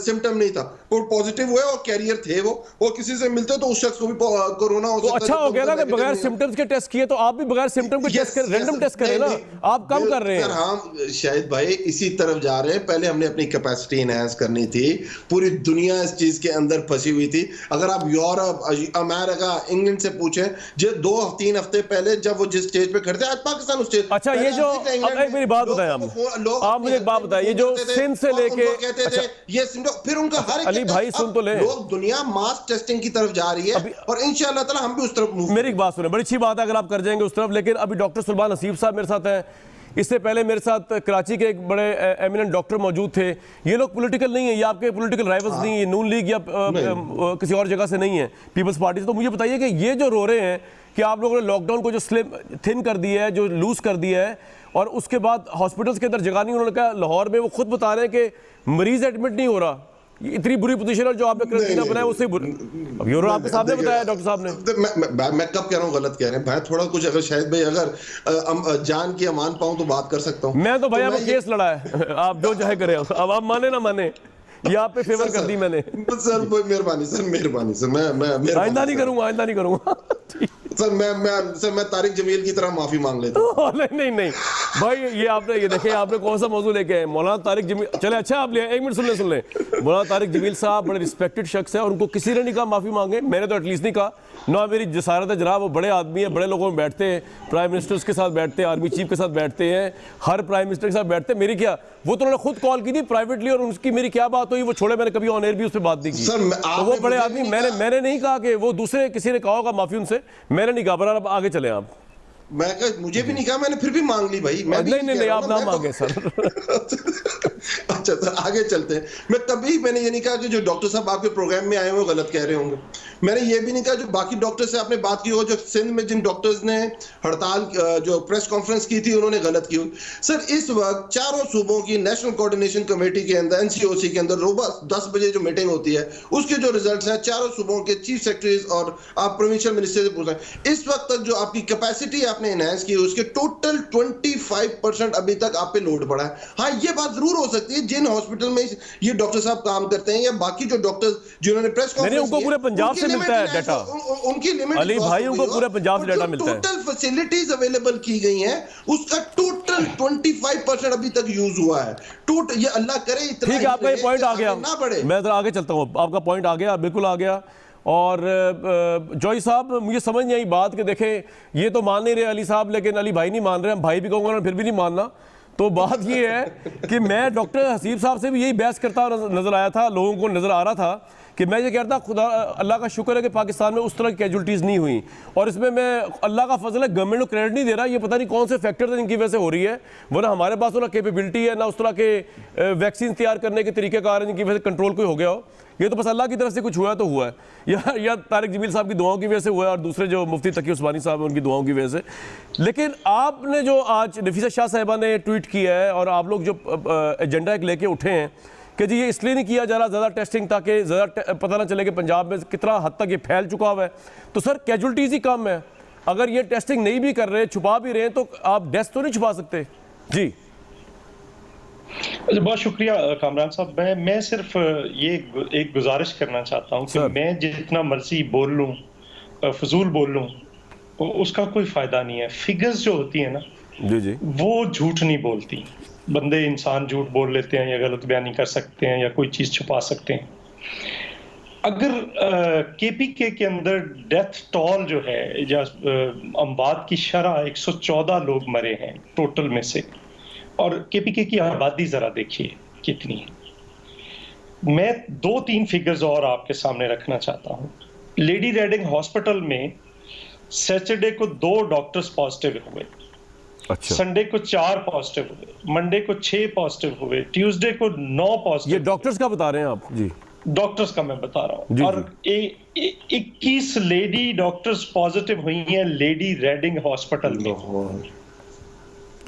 Speaker 4: सिम्टम नहीं था, वो पॉजिटिव हुए और कैरियर थे, वो किसी से मिलते तो उस शख्स को भी कोरोना हो सकता है।
Speaker 1: अच्छा हो गया ना कि बगैर सिम्टम्स के टेस्ट किए, तो आप भी बगैर सिम्टम के टेस्ट कर, रैंडम टेस्ट करें ना, आप कम कर रहे हैं।
Speaker 4: हम शायद भाई इसी तरफ जा रहे हैं। पहले हमने अपनी कैपेसिटी एनहांस करनी थी, पूरी दुनिया इस चीज के अंदर फंसी हुई थी। अगर आप यूरोप, अमेरिका, इंग्लैंड से पूछें, जो 2-3 हफ्ते पहले जब वो जिस स्टेज पे खड़े थे, आज पाकिस्तान उस स्टेज।
Speaker 1: अच्छा, ये जो अब एक मेरी बात बताएं, आप मुझे एक बात बताएं, ये जो सिंध से लेके
Speaker 4: ये फिर उनका हर
Speaker 1: अली भाई सुन तो ले,
Speaker 4: लोग दुनिया मास टेस्टिंग की तरफ जा रही है और इंशाअल्लाह ताला हम भी उस तरफ।
Speaker 1: मेरी एक बात सुने, बड़ी अच्छी बात है अगर आप कर जाएंगे उस तरफ, लेकिन अभी डॉक्टर सुलेमान हसीब साहब मेरे साथ हैं, इससे पहले मेरे साथ कराची के एक बड़े एमिनेंट डॉक्टर मौजूद थे। ये लोग पॉलिटिकल नहीं है, ये आपके पॉलिटिकल राइवल्स नहीं है, नून लीग या किसी और जगह से नहीं है, पीपल्स पार्टी से। तो मुझे बताइए कि ये जो रो रहे हैं कि आप लोगों ने लॉकडाउन को जो स्लिम थिन कर दिया है, जो लूज कर दिया है, और उसके बाद हॉस्पिटल्स के अंदर जगह नहीं, उन्होंने कहा लाहौर में वो खुद बता रहे हैं कि मरीज एडमिट नहीं हो रहा, इतनी बुरी पोजीशन है जो आपने क्राइटेरिया बनाया उससे अब यूरो आपके सामने बताया डॉक्टर साहब ने।
Speaker 4: मैं कब कह रहा हूँ गलत कह रहे हैं भाई, थोड़ा कुछ अगर शायद भाई अगर जान की अमान पाऊं तो बात कर सकता हूँ।
Speaker 1: मैं तो भैया वो केस लड़ा है आप जो चाहे करें, अब आप माने ना माने, ये आप पे फेवर कर दी मैंने।
Speaker 4: सर मेहरबानी सर, मैं
Speaker 1: आइंदा नहीं करूंगा
Speaker 4: सर, मैं तारिक जमील की तरह माफी मांग लेता हूं।
Speaker 1: नहीं भाई, ये देखिए आपने कौन सा मौजूद लेके आए, मौलाना तारिक जमील। चले अच्छा आप ले, एक मिनट सुन ले। मौलाना तारिक जमील साहब बड़े रिस्पेक्टेड शख्स है और उनको किसी ने नहीं कहा माफी मांगे, मैंने तो एटलीस्ट नहीं कहा, ना मेरी जसारत है जनाब। वो बड़े आदमी है, बड़े लोगों में बैठते हैं, प्राइम मिनिस्टर्स के साथ बैठते हैं, आर्मी चीफ के साथ बैठते हैं, हर प्राइम मिनिस्टर के साथ बैठते हैं। मेरी क्या, वो तो उन्होंने खुद कॉल की थी प्राइवेटली और उसकी मेरी क्या बात हुई वो छोड़े, मैंने कभी ऑन एयर भी उस पर बात नहीं की। तो वो बड़े आदमी, मैंने नहीं कहा कि वो दूसरे किसी ने कहा होगा माफी उनसे, मैंने नहीं कहा। बराबर अब आगे चले आप।
Speaker 4: मुझे भी नहीं कहा, मैंने फिर भी मांग ली भाई।
Speaker 1: नहीं आप ना मांगे सर।
Speaker 4: अच्छा सर आगे चलते हैं। मैंने ये नहीं कहा कि जो डॉक्टर साहब आपके प्रोग्राम में आए हैं वो गलत कह रहे होंगे। मैंने ये भी नहीं कहा जो बाकी डॉक्टर से आपने बात की हो, जो सिंध में जिन डॉक्टर्स ने हड़ताल जो प्रेस कॉन्फ्रेंस की थी उन्होंने गलत की हो। सर इस वक्त चारों सूबों की नेशनल कोऑर्डिनेशन कमेटी के अंदर, एनसीओसी के अंदर रोज 10 बजे जो मीटिंग होती है उसके जो रिजल्ट्स हैं चारों सूबों के चीफ सेक्रेटरीज और आप प्रोविंशियल मिनिस्टर से पूछ रहे हैं। इस वक्त तक जो आपकी कैपेसिटी आपने एनहांस की उसके टोटल 25% अभी तक आप पे लोड पड़ा है। हाँ ये बात जरूर हो सकती है जिन हॉस्पिटल में ये डॉक्टर साहब काम करते हैं या बाकी जो डॉक्टर्स जिन्होंने प्रेस कॉन्फ्रेंस
Speaker 1: उनको पूरे पंजाब से मिलता है डाटा,
Speaker 4: उनकी लिमिट
Speaker 1: अली भाई उनको पूरे पंजाब से डाटा मिलता है।
Speaker 4: टोटल फैसिलिटीज अवेलेबल की गई हैं उसका टोटल 25% अभी तक यूज हुआ है। ये अल्लाह करे इतना।
Speaker 1: ठीक है, आपका ये पॉइंट आ गया, मैं जरा आगे चलता हूँ। आपका पॉइंट आ गया, बिल्कुल आ गया। और जॉय साहब मुझे समझ नहीं आई बात कि देखें ये तो मान नहीं रहे अली साहब, लेकिन अली भाई नहीं मान रहे, हम भाई भी कहूँगा फिर भी नहीं मानना। तो बात ये है कि मैं डॉक्टर हसीब साहब से भी यही बहस करता नजर आया था, लोगों को नजर आ रहा था कि मैं ये कहता खुदा अल्लाह का शुक्र है कि पाकिस्तान में उस तरह की कैजुअल्टीज़ नहीं हुई। और इसमें मैं अल्लाह का फजल है, गवर्नमेंट को क्रेडिट नहीं दे रहा, ये पता नहीं कौन से फैक्टर जिनकी वजह से हो रही है, वरना हमारे पास ना कैपेबिलिटी है ना उस तरह के वैक्सीन तैयार करने के तरीक़ेकार हैं जिनकी वजह से कंट्रोल कोई हो गया हो। ये तो बस अल्लाह की तरफ से कुछ हुआ तो हुआ है, या तारिक जमील साहब की दुआओं की वजह से हुआ है और दूसरे जो मुफ्ती तकी उस्मानी साहब हैं उनकी दुआओं की वजह से। लेकिन आपने जो आज नफीसा शाह साहिबा ने ट्वीट किया है और आप लोग जो एजेंडा एक लेके उठे हैं कि जी ये इसलिए नहीं किया जा रहा ज़्यादा टेस्टिंग ताकि ज़्यादा पता ना चले कि पंजाब में कितना हद तक ये फैल चुका हुआ है। तो सर कैजुअल्टीज़ ही कम है, अगर ये टेस्टिंग नहीं भी कर रहे, छुपा भी रहे हैं, तो आप डेथ तो नहीं छुपा सकते। जी
Speaker 5: बहुत शुक्रिया कामरान साहब। मैं सिर्फ ये एक गुजारिश करना चाहता हूँ कि मैं जितना मर्जी बोल लूँ, फजूल बोल लूँ, उसका कोई फ़ायदा नहीं है। फिगर्स जो होती है ना
Speaker 1: जी
Speaker 5: वो झूठ नहीं बोलती। बंदे इंसान झूठ बोल लेते हैं या गलत बयानी कर सकते हैं या कोई चीज़ छुपा सकते हैं। अगर केपीके के अंदर डेथ टॉल जो है या अमवात की शरह 114 लोग मरे हैं टोटल में से, और केपीके की आबादी जरा देखिए कितनी है। मैं 2-3 फिगर्स और आपके सामने रखना चाहता हूं। लेडी रेडिंग हॉस्पिटल में सैटरडे को 2 डॉक्टर्स पॉजिटिव हुए,
Speaker 1: अच्छा। संडे को
Speaker 5: 4 पॉजिटिव हुए, मंडे को 6 पॉजिटिव हुए, ट्यूसडे को 9 पॉजिटिव।
Speaker 1: ये डॉक्टर्स का बता रहे हैं आप? जी
Speaker 5: डॉक्टर्स का मैं बता रहा हूं। और 21 लेडी डॉक्टर्स पॉजिटिव हुई हैं लेडी रेडिंग हॉस्पिटल में,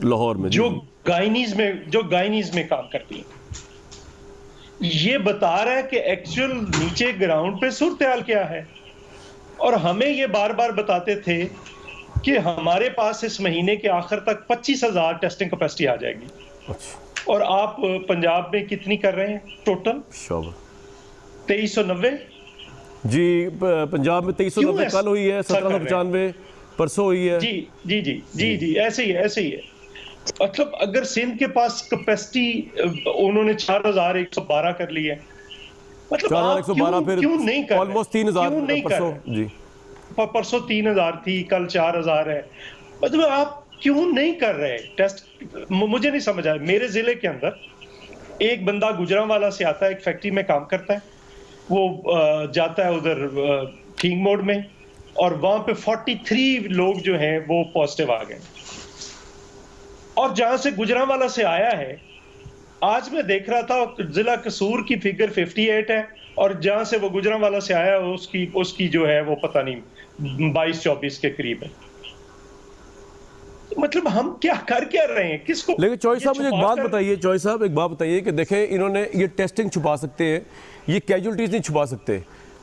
Speaker 1: लाहौर में,
Speaker 5: जो गाइनीज में काम करती है। ये बता रहा है कि एक्चुअल नीचे ग्राउंड पे सूरत-ए-हाल क्या है। और हमें ये बार बार बताते थे कि हमारे पास इस महीने के आखिर तक 25,000 टेस्टिंग कैपेसिटी आ जाएगी। अच्छा। और आप पंजाब में कितनी कर रहे हैं टोटल? 2390।
Speaker 1: जी पंजाब में 2390 कल हुई है, 1795 परसों हुई है।
Speaker 5: जी ऐसे ही है। मतलब अगर सिंध के पास कैपेसिटी उन्होंने 4112 कर ली है, मतलब
Speaker 1: 4112 फिर
Speaker 5: क्यों नहीं कर
Speaker 1: ऑलमोस्ट 3000 परसों। जी
Speaker 5: परसों 3000 थी, कल 4000 है। मतलब आप क्यों नहीं कर रहे टेस्ट? मुझे नहीं समझ आया। मेरे जिले के अंदर एक बंदा गुजरांवाला से आता है, एक फैक्ट्री में काम करता है, वो जाता है उधर किंग मोड में, और वहां पे 43 लोग जो हैं वो पॉजिटिव आ गए। और जहां से गुजरांवाला से आया है, आज मैं देख रहा था जिला कसूर की फिगर 58 है और जहां से वो गुजरांवाला से आया उसकी जो है वो पता नहीं 22-24 के करीब है। मतलब हम क्या कर क्या रहे हैं, किसको?
Speaker 1: लेकिन चौधरी साहब मुझे एक बात बताइए, चौधरी साहब एक बात बताइए कि देखें इन्होंने ये टेस्टिंग छुपा सकते हैं, ये कैजुअलिटीज नहीं छुपा सकते,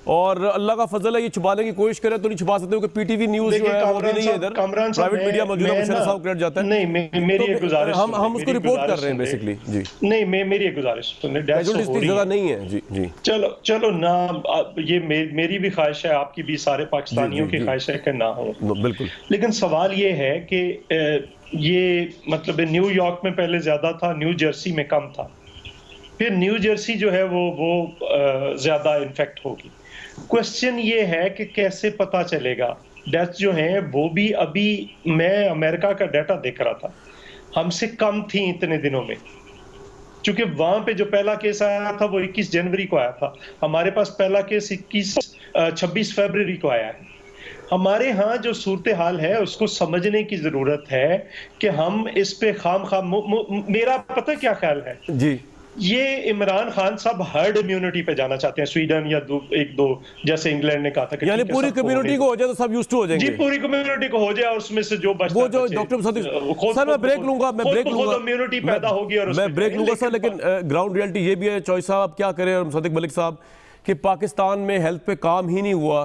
Speaker 1: और अल्लाह का फजल है ये छुपाने की कोशिश करें तो नहीं छुपा सकते, क्योंकि पीटीवी न्यूज़ जो है वो भी नहीं है इधर, प्राइवेट मीडिया मौजूद है, मुशर्रफ साहब क्रेडिट जाता है।
Speaker 5: नहीं, मेरी एक गुजारिश,
Speaker 1: हम उसको रिपोर्ट कर रहे हैं बेसिकली जी।
Speaker 5: नहीं, मेरी एक गुजारिश सुनिए,
Speaker 1: कैजुअलिटीज ज़्यादा नहीं है जी जी।
Speaker 5: चलो ना, ये मेरी भी ख्वाहिश है, आपकी भी, सारे पाकिस्तानियों की ख्वाहिश है कि ना हो, बिल्कुल। लेकिन सवाल ये है कि ये मतलब न्यूयॉर्क में पहले ज्यादा था, न्यू जर्सी में कम था, फिर न्यू जर्सी जो है वो ज्यादा इन्फेक्ट होगी। क्वेश्चन ये है कि कैसे पता चलेगा? डेथ जो है वो भी, अभी मैं अमेरिका का डाटा देख रहा था, हमसे कम थी इतने दिनों में, क्योंकि वहां पे जो पहला केस आया था वो 21 जनवरी को आया था, हमारे पास पहला केस 26 फरवरी को आया है। हमारे यहाँ जो सूरत हाल है उसको समझने की जरूरत है कि हम इस पे मेरा पता क्या ख्याल है
Speaker 1: जी,
Speaker 5: ये इमरान खान साहब हर्ड इम्यूनिटी पे जाना चाहते हैं, स्वीडन या एक दो जैसे इंग्लैंड ने कहा था,
Speaker 1: यानी पूरी कम्युनिटी को हो जाए तो सब यूज्ड टू हो जाएंगे।
Speaker 5: जी, पूरी कम्युनिटी को हो जाए और उसमें से जो बचता
Speaker 1: वो जो डॉक्टर सर मैं ब्रेक लूंगा
Speaker 5: इम्यूनिटी पैदा होगी और
Speaker 1: मैं ब्रेक लूंगा सर, लेकिन ग्राउंड रियलिटी ये भी है चौधरी साहब, आप क्या करें और सदीक मलिक साहब, कि पाकिस्तान में हेल्थ पे काम ही नहीं हुआ,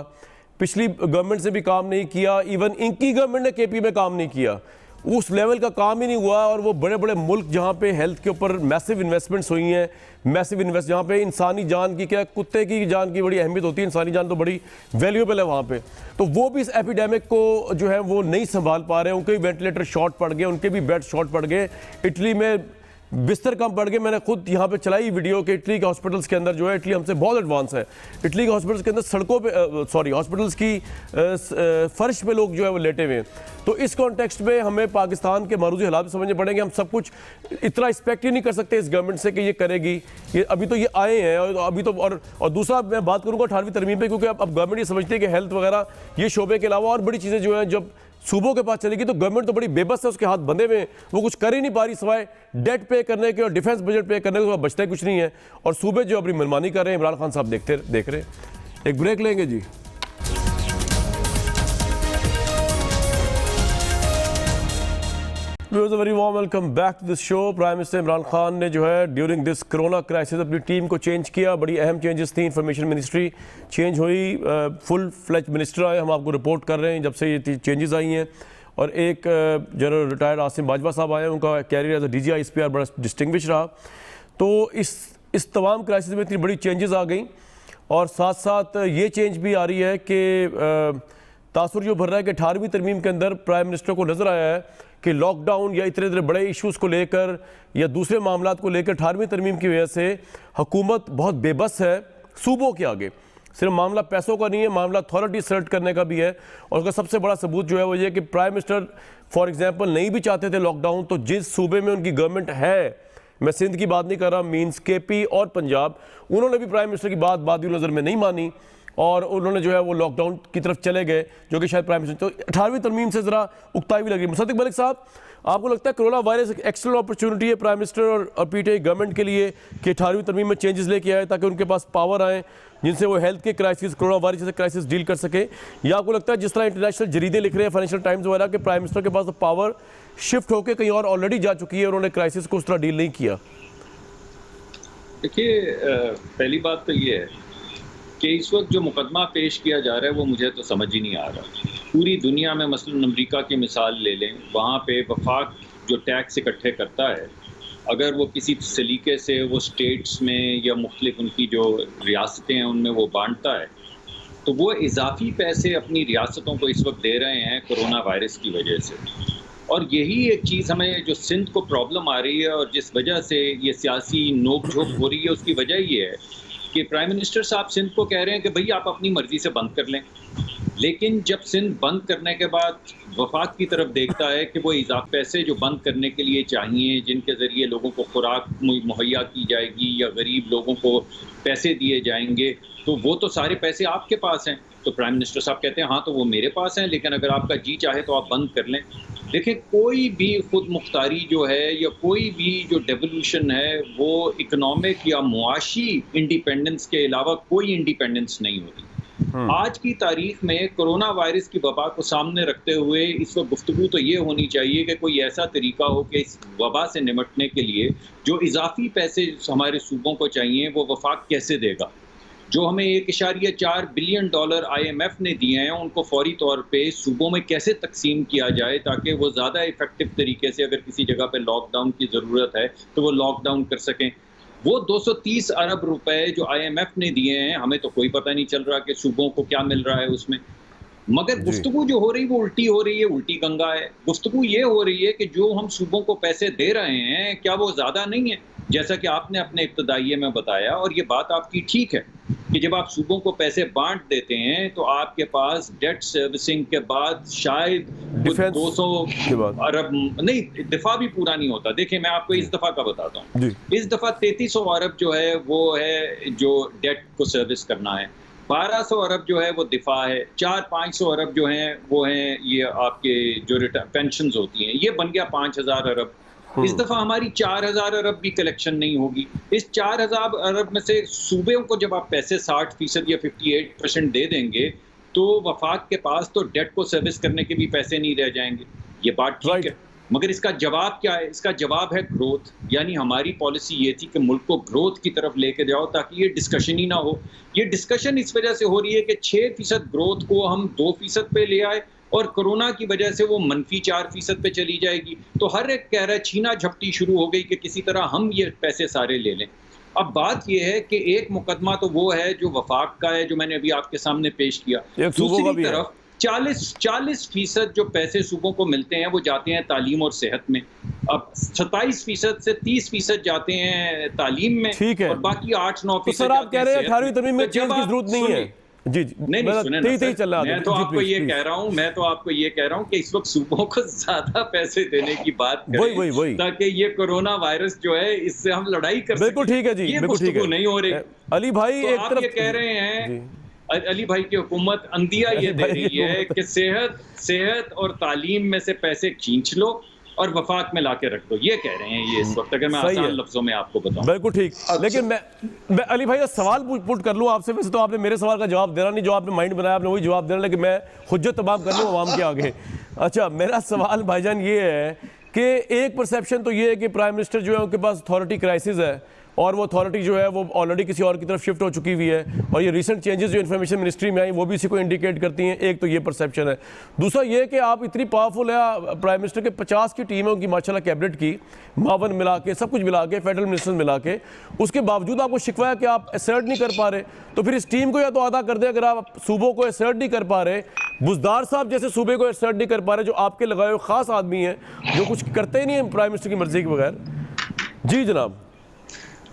Speaker 1: पिछली गवर्नमेंट से भी काम नहीं किया, इवन इनकी गवर्नमेंट ने केपी में काम नहीं किया, उस लेवल का काम ही नहीं हुआ। और वो बड़े बड़े मुल्क जहाँ पे हेल्थ के ऊपर मैसिव इन्वेस्टमेंट्स हुई हैं, मैसिव इन्वेस्ट, जहाँ पे इंसानी जान की, क्या कुत्ते की जान की बड़ी अहमियत होती है, इंसानी जान तो बड़ी वैल्यूएबल है वहाँ पे, तो वो भी इस एपिडेमिक को जो है वो नहीं संभाल पा रहे हैं, उनके भी वेंटिलेटर शॉर्ट पड़ गए, उनके भी बेड शॉर्ट पड़ गए, इटली में बिस्तर कम पड़ गए। मैंने खुद यहाँ पे चलाई वीडियो कि इटली के हॉस्पिटल्स के अंदर जो है, इटली हमसे बहुत एडवांस है, इटली के हॉस्पिटल्स के अंदर सड़कों पे हॉस्पिटल्स की फर्श पे लोग जो है वो लेटे हुए हैं। तो इस कॉन्टेक्स्ट में हमें पाकिस्तान के मारूजी हालात समझने पड़ेंगे। हम सब कुछ इतना एक्सपेक्ट ही नहीं कर सकते इस गवर्नमेंट से कि ये करेगी, ये अभी तो ये आए हैं, और अभी तो और दूसरा मैं बात करूँगा 18वीं तरमीम पे, क्योंकि अब गवर्नमेंट ये समझती है कि हेल्थ वगैरह ये शोबे के अलावा और बड़ी चीज़ें जो हैं जब सूबों के पास चलेगी तो गवर्नमेंट तो बड़ी बेबस है, उसके हाथ बंधे हुए हैं, वो कुछ कर ही नहीं पा रही सिवाय डेट पे करने के और डिफेंस बजट पे करने के, बचता ही कुछ नहीं है। और सूबे जो अपनी मनमानी कर रहे हैं, इमरान खान साहब देख रहे हैं। एक ब्रेक लेंगे जी। Very warm welcome back to this show. Prime minister Imran Khan ने जो है ड्यूरिंग दिस कोरोना क्राइसिस अपनी टीम को चेंज किया, बड़ी अहम चेंजेस थी। इंफॉर्मेशन मिनिस्ट्री चेंज हुई, फुल फ्लेज मिनिस्टर आए, हम आपको रिपोर्ट कर रहे हैं जब से ये चेंजेस आई हैं। और एक जनरल रिटायर्ड आसिम बाजवा साहब आए, उनका career as a DGI ISPR बड़ा डिस्टिंग्विश रहा। तो इस तमाम क्राइसिस में इतनी बड़ी चेंजेस आ गई, और साथ साथ ये चेंज भी आ रही है कि तासुर जो भर रहा है कि 18वीं तरमीम के अंदर प्राइम मिनिस्टर को नज़र आया है कि लॉकडाउन या इतने बड़े इश्यूज़ को लेकर या दूसरे मामलात को लेकर 18वीं तरमीम की वजह से हुकूमत बहुत बेबस है सूबों के आगे। सिर्फ मामला पैसों का नहीं है, मामला अथॉरिटी सेलेक्ट करने का भी है। और उसका सबसे बड़ा सबूत जो है वो ये कि प्राइम मिनिस्टर फॉर एग्जांपल नहीं भी चाहते थे लॉकडाउन, तो जिस सूबे में उनकी गवर्नमेंट है, मैं सिंध की बात नहीं कर रहा, मीन्स KP और पंजाब, उन्होंने भी प्राइम मिनिस्टर की बात बादी नज़र में नहीं मानी और उन्होंने जो है वो लॉकडाउन की तरफ चले गए, जो कि शायद प्राइम मिनिस्टर, तो 18वीं तरमीम से ज़रा उकताई भी लगी। सदीक मलिक साहब, आपको लगता है कोरोना वायरस एक एक्स्ट्रा अपॉर्चुनिटी है प्राइम मिनिस्टर और PTI गवर्नमेंट के लिए कि 18वीं तरमीम में चेंजेस लेके आए ताकि उनके पास पावर आए जिनसे वो हेल्थ के क्राइसिस, कोरोना वायरस जैसे क्राइसिस डील कर सके? या आपको लगता है जिस तरह इंटरनेशनल जरीदे लिख रहे हैं, फाइनेंशियल टाइम्स वगैरह, के प्राइम मिनिस्टर के पास तो पावर शिफ्ट होकर कहीं और ऑलरेडी जा चुकी है, उन्होंने क्राइसिस को उस तरह डील नहीं किया?
Speaker 3: देखिए, पहली बात तो ये है कि इस वक्त जो मुकदमा पेश किया जा रहा है वो मुझे तो समझ ही नहीं आ रहा। पूरी दुनिया में मसलन अमेरिका की मिसाल ले लें, वहाँ पे वफाक जो टैक्स इकट्ठे करता है, अगर वो किसी सलीके से वो स्टेट्स में या मुख्तलिफ उनकी जो रियासतें हैं उनमें वो बांटता है, तो वो इजाफी पैसे अपनी रियासतों को इस वक्त दे रहे हैं कोरोना वायरस की वजह से। और यही एक चीज़ हमें जो सिंध को प्रॉब्लम आ रही है और जिस वजह से ये सियासी नोक झोंक हो रही है, उसकी वजह ये है कि प्राइम मिनिस्टर साहब सिंध को कह रहे हैं कि भाई आप अपनी मर्ज़ी से बंद कर लें, लेकिन जब सिंध बंद करने के बाद वफाक की तरफ देखता है कि वो इजाफी पैसे जो बंद करने के लिए चाहिए, जिनके ज़रिए लोगों को खुराक मुहैया की जाएगी या गरीब लोगों को पैसे दिए जाएंगे, तो वो तो सारे पैसे आपके पास हैं। तो प्राइम मिनिस्टर साहब कहते हैं हाँ तो वो मेरे पास हैं, लेकिन अगर आपका जी चाहे तो आप बंद कर लें। देखिए, कोई भी खुद मुख्तारी जो है या कोई भी जो डेवोल्यूशन है वो इकोनॉमिक या मुआशी इंडिपेंडेंस के अलावा कोई इंडिपेंडेंस नहीं होती। आज की तारीख में कोरोना वायरस की वबा को सामने रखते हुए इस वक्त गुफ्तगू तो ये होनी चाहिए कि कोई ऐसा तरीका हो कि इस वबा से निपटने के लिए जो इजाफी पैसे हमारे सूबों को चाहिए वो वफाक कैसे देगा। जो हमें $1.4 बिलियन IMF ने दिए हैं उनको फौरी तौर पे सूबों में कैसे तकसीम किया जाए ताकि वो ज़्यादा इफेक्टिव तरीके से, अगर किसी जगह पे लॉकडाउन की ज़रूरत है तो वो लॉकडाउन कर सकें। वो 230 अरब रुपए जो IMF ने दिए हैं, हमें तो कोई पता नहीं चल रहा कि सूबों को क्या मिल रहा है उसमें। मगर गुफ्तगू जो हो रही वो उल्टी हो रही है, उल्टी गंगा है। गुफ्तगू ये हो रही है कि जो हम सूबों को पैसे दे रहे हैं क्या वो ज़्यादा नहीं है, जैसा कि आपने अपने इब्तदाइये में बताया, और ये बात आपकी ठीक है कि जब आप सूबों को पैसे बांट देते हैं तो आपके पास डेट सर्विसिंग के बाद शायद 200 अरब नहीं, दिफा भी पूरा नहीं होता। देखिए, मैं आपको इस दफ़ा का बताता हूँ। इस दफ़ा 3300 अरब जो है वो है जो डेट को सर्विस करना है, 1200 अरब जो है वो दिफा है, 400-500 अरब जो हैं वो हैं ये आपके जो पेंशन होती हैं, ये बन गया 5000 अरब। इस दफ़ा हमारी 4000 अरब भी कलेक्शन नहीं होगी। इस 4000 अरब में से सूबे को जब आप पैसे 60% या 58% दे देंगे तो वफाक के पास तो डेट को सर्विस करने के भी पैसे नहीं रह जाएंगे। ये बात ठीक है, मगर इसका जवाब क्या है? इसका जवाब है ग्रोथ। यानी हमारी पॉलिसी ये थी कि मुल्क को ग्रोथ की तरफ लेके जाओ ताकि ये डिस्कशन ही ना हो। ये डिस्कशन इस वजह से हो रही है कि 6% ग्रोथ को हम 2% पे ले आए और कोरोना की वजह से वो -4% पे चली जाएगी। तो हर एक कह रहा है, छीना झपटी शुरू हो गई कि किसी तरह हम ये पैसे सारे ले लें। अब बात ये है कि एक मुकदमा तो वो है जो वफाक का है, जो मैंने अभी आपके सामने पेश किया। दूसरी तरफ 40% जो पैसे सूबों को मिलते हैं वो जाते हैं तालीम और सेहत में। अब 27% से 30% जाते हैं तालीम में और बाकी 8-9%।
Speaker 1: तो सर आप कह रहे हैं 18वीं तरमीम में चेंज की जरूरत नहीं है? जी
Speaker 3: नहीं सुने ना सर, मैं तो आपको ये कह रहा हूँ कि इस वक्त सूबों को ज्यादा पैसे देने की बात करें ताकि ये कोरोना वायरस जो है इससे हम लड़ाई कर सकें।
Speaker 1: बिल्कुल ठीक है जी,
Speaker 3: बिल्कुल ठीक है। नहीं हो रही।
Speaker 1: अली भाई
Speaker 3: तो आप ये कह रहे हैं, अली भाई की हुकूमत अंदिया ये दे रही है कि सेहत और तालीम में से पैसे खींच लो और वफाक में लाके रख दो। ये कह रहे हैं ये इस वक्त, अगर मैं आसान लफ्जों में आपको बताऊं।
Speaker 1: बिल्कुल ठीक। लेकिन मैं अली भाई सवाल पुट कर लूं आपसे। वैसे तो आपने मेरे सवाल का जवाब देना नहीं, जो आपने माइंड बनाया आपने वही जवाब देना, लेकिन मैं हुज्जत तमाम कर लूं आवाम के आगे। अच्छा, मेरा सवाल भाईजान ये है कि एक परसेप्शन तो ये है कि प्राइम मिनिस्टर जो है उनके पास अथॉरिटी क्राइसिस है और वो अथॉरिटी जो है वो ऑलरेडी किसी और की तरफ शिफ्ट हो चुकी हुई है, और ये रिसेंट चेंजेस जो इन्फॉर्मेशन मिनिस्ट्री में आई वो भी इसी को इंडिकेट करती हैं। एक तो ये परसेप्शन है। दूसरा ये कि आप इतनी पावरफुल है, प्राइम मिनिस्टर के 50 की टीम है उनकी माशाल्लाह कैबिनेट की, मावन मिला के सब कुछ मिला के, फेडरल मिनिस्टर मिला के, उसके बावजूद आपको शिकवा है कि आप असर्ट नहीं कर पा रहे। तो फिर इस टीम को या तो आधा कर दें, अगर आप सूबों को असर्ट नहीं कर पा रहे, बुजदार साहब जैसे सूबे को असर्ट नहीं कर पा रहे, जो आपके लगाए हुए खास आदमी हैं जो कुछ करते ही नहीं है प्राइम मिनिस्टर की मर्जी के बगैर। जी जनाब।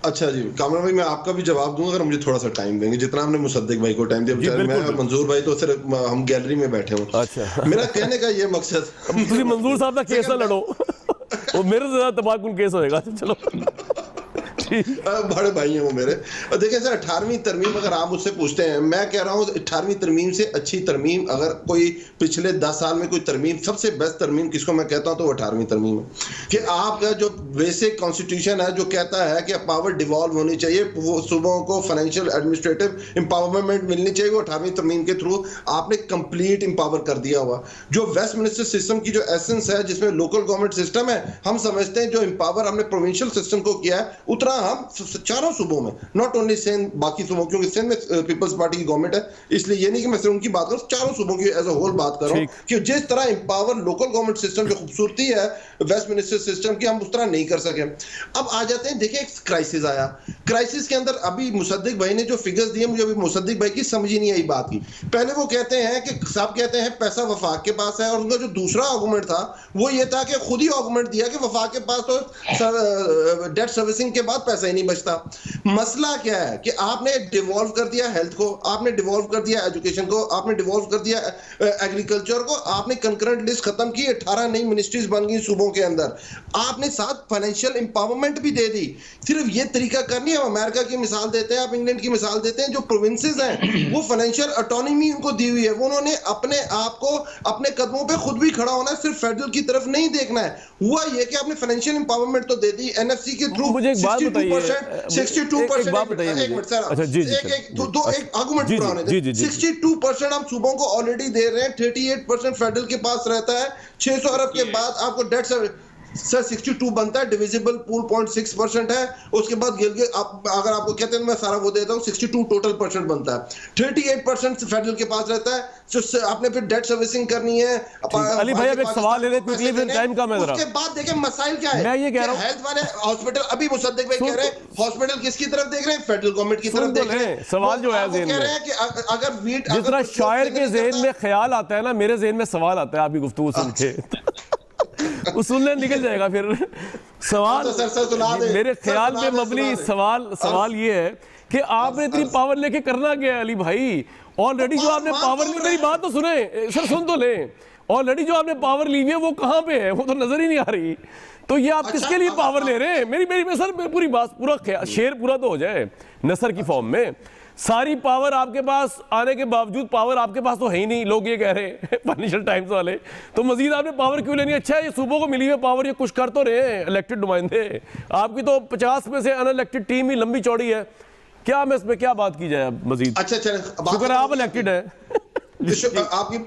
Speaker 4: अच्छा जी कामरान भाई, मैं आपका भी जवाब दूंगा अगर मुझे थोड़ा सा टाइम देंगे, जितना हमने मुसद्दिक भाई को टाइम दिया। मैं और मंजूर भाई तो सिर्फ हम गैलरी में बैठे हूँ। अच्छा, मेरा कहने का ये मकसद
Speaker 1: मंजूर साहब का केस ना लड़ो, वो मेरे से ज्यादा तबाकुन केस होएगा। चलो
Speaker 4: बड़े भाई हैं वो मेरे। और देखिए सर, 18वीं तरमीम अगर आप मुझसे पूछते हैं, मैं कह रहा हूँ 18वीं तरमीम से अच्छी तरमीम अगर कोई पिछले 10 साल में कोई तरमीम, सबसे बेस्ट तरमीम किसको मैं कहता हूँ तो वो 18वीं तरमीम है कि आपका जो बेसिक कॉन्स्टिट्यूशन है जो कहता है कि पावर डिवॉल्व होनी चाहिए, वो सूबों को फाइनेंशियल एडमिनिस्ट्रेटिव एम्पावरमेंट मिलनी चाहिए, वो 18वीं तरमीम के थ्रू आपने कंप्लीट एम्पावर कर दिया हुआ। जो वेस्ट मिनिस्टर सिस्टम की जो एसेंस है जिसमें लोकल गवर्नमेंट सिस्टम है, हम समझते हैं जो एम्पावर हमने प्रोविंशियल सिस्टम को किया है उतना हम चारों सूबों में, नॉट ओनली सिंध, बाकी सूबों, क्योंकि सिंध में पीपल्स पार्टी की गवर्नमेंट है, इसलिए ये नहीं कि मैं सिर्फ उनकी बात करूं, चारों सूबों की एज अ होल बात कर रहा हूं कि जिस तरह एम्पावर लोकल गवर्नमेंट सिस्टम जो खूबसूरती है वेस्ट मिनिस्टर सिस्टम की, हम उस तरह नहीं कर सके। अब आ जाते हैं, देखिए एक क्राइसिस आया, क्राइसिस के अंदर अभी मुसद्दिक भाई ने जो फिगर्स दिए, मुझे अभी मुसद्दिक भाई की समझ ही नहीं आई बात की। पहले वो कहते हैं कि साहब कहते हैं पैसा वफाक के पास है, और उनका जो दूसरा आर्गुमेंट था वो ये था कि खुद ही आर्गुमेंट दिया कि वफाक के पास तो डेट सर्विसिंग के बाद पैसा ही नहीं बचता। मसला क्या है कि आपने डिवॉल्व कर दिया हेल्थ को, आपने डिवॉल्व कर दिया एजुकेशन को, आपने डिवॉल्व कर दिया एग्रीकल्चर को, आपने कंकरेंट लिस्ट खत्म की, 18 नई मिनिस्ट्रीज बन गई सूबों के अंदर, आपने साथ फाइनेंशियल एम्पावरमेंट भी दे दी। सिर्फ ये तरीका करनी है, अमेरिका की मिसाल देते हैं, आप इंग्लैंड की मिसाल देते हैं, जो प्रोविंसेस हैं वो फाइनेंशियल ऑटोनॉमी उनको दी हुई है, वो उन्होंने अपने आप को अपने कदमों पे खुद भी खड़ा होना है, सिर्फ फेडरल की तरफ नहीं देखना है। हुआ ये कि आपने फाइनेंशियल एम्पावरमेंट तो दे दी एनएफसी के थ्रू,
Speaker 1: मुझे एक बात बताइए,
Speaker 4: 62%,
Speaker 1: एक बात बताइए मुझे।
Speaker 4: एक मिनट सर,
Speaker 1: अच्छा जी जी
Speaker 4: एक आर्गुमेंट पूरा होने दें। 62% हम सूबों को ऑलरेडी दे रहे हैं, 38% फेडरल के पास रहता है। 600 अरब के बाद आपको डेट सर 62 बनता है, डिविजिबल पूल 0.6% है। उसके बाद अगर आपको कहते हैं मैं सारा वो देता हूँ, 62 टोटल परसेंट बनता है। 38% फेडरल के पास रहता है, तो आपने फिर डेट सर्विसिंग करनी है।
Speaker 1: अली भाई अब एक सवाल ले रहे क्विकली, फिर टाइम कम है जरा।
Speaker 4: उसके बाद देखें मसाइल क्या है।
Speaker 1: मैं ये कह रहा हूँ
Speaker 4: हेल्थ वाले हॉस्पिटल, अभी मुसद्दिक भाई कह रहे हैं हॉस्पिटल किसकी तरफ देख रहे हैं, फेडरल गवर्नमेंट की तरफ देख रहे हैं।
Speaker 1: सवाल जो है
Speaker 4: कह रहे हैं कि अगर वीट
Speaker 1: जिस तरह शायर के ज़हन में ख्याल आता है ना, मेरे ज़हन में सवाल आता है आपकी गुफ्तगू सुन के। उसूल निकल जाएगा फिर सवाल। मेरे ख्याल में मबनी सवाल ये है कि आपने इतनी पावर लेके करना क्या है अली भाई? ऑलरेडी जो आपने पावर ली, मेरी बात तो सुने सर, सुन तो ले। ऑलरेडी जो आपने पावर ली हुई है वो कहाँ पे है, वो तो नजर ही नहीं आ रही। तो ये आप किसके लिए पावर ले रहे हैं? मेरी सर पूरी बात, पूरा शेर पूरा तो हो जाए नसर की फॉर्म में। सारी पावर आपके पास आने के बावजूद पावर आपके पास तो है ही नहीं, लोग ये कह रहे हैं फाइनेंशियल टाइम्स वाले। तो मजीद आपने पावर क्यों लेनी? अच्छा है ये सूबों को मिली हुई पावर, ये कुछ कर तो रहे हैं इलेक्टेड नुमाइंदे। आपकी तो 50 में से अनइलेक्टेड टीम ही लंबी चौड़ी है। क्या मैं इसमें क्या बात की जाए मजीद?
Speaker 4: अच्छा
Speaker 1: शुक्र आप इलेक्टेड है।
Speaker 4: आपकी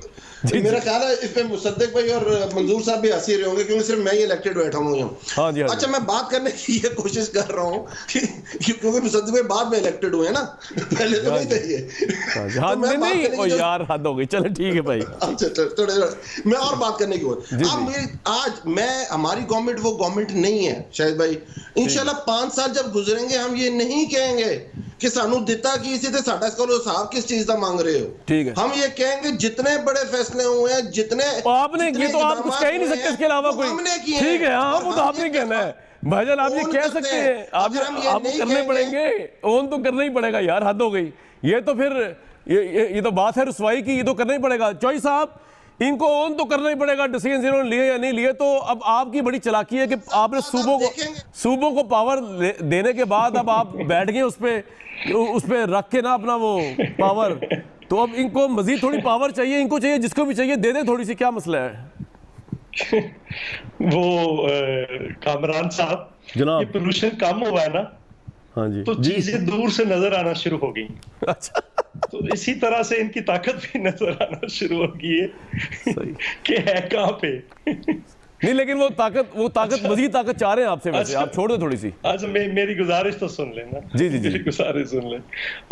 Speaker 4: मेरा ख्याल है इस पे मुसद्दिक भाई और मंजूर साहब भी हंसी रहे होंगे, क्योंकि सिर्फ मैं ही इलेक्टेड बैठा हूँ।
Speaker 1: हाँ जी,
Speaker 4: अच्छा मैं बात करने की ये कोशिश कर रहा हूँ क्योंकि मुसद्दिक भाई बाद में इलेक्टेड हुए ना, पहले तो नहीं थे ये।
Speaker 1: नहीं यार हद हो गई, चलो ठीक है भाई।
Speaker 4: अच्छा मैं और बात करने की आज मैं हमारी गवर्नमेंट वो गवर्नमेंट नहीं है शायद भाई। इंशाल्लाह 5 साल जब गुजरेंगे हम ये नहीं कहेंगे कि सानू दिता कि इसी से साडा इसको साहब किस चीज का मांग रहे हो। ठीक है, हम ये कहेंगे जितने बड़े फैसले हुए हैं, जितने
Speaker 1: आपने ये तो आप कुछ कह ही नहीं सकते इसके अलावा कोई। ठीक है, हाँ वो तो आपने कहना है भाईजान, आप ये कह सकते हैं, आप करने पड़ेंगे, ओन तो करना ही पड़ेगा यार, हद हो गई। ये तो फिर ये तो बात है रुसवाई की, ये तो करना ही पड़ेगा। चॉइस साहब इनको ओन तो करना ही पड़ेगा, डिसीजन इन्होंने लिए या नहीं लिए। तो अब आपकी बड़ी चालाकी है कि आपने सूबों को पावर देने के बाद अब आप बैठ गए उस पे रख के ना अपना वो पावर। तो अब इनको मजीद थोड़ी पावर चाहिए, इनको चाहिए जिसको भी चाहिए दे दे थोड़ी सी, क्या मसला है?
Speaker 5: वो कामरान साहब जनाब, ये पोल्यूशन कम हुआ है ना, हाँ जी, तो चीजें दूर से नजर आना शुरू हो गई। अच्छा, तो इसी तरह से इनकी ताकत भी नजर आना शुरू हो गई है कि है कहाँ पे।
Speaker 1: नहीं लेकिन वो ताकत मजीद ताकत चाह रहे हैं आपसे वैसे। अच्छा, आप छोड़ दो थोड़ी सी।
Speaker 5: अच्छा मेरी गुजारिश तो सुन लेना। जी जी मेरी गुजारिश सुन ले।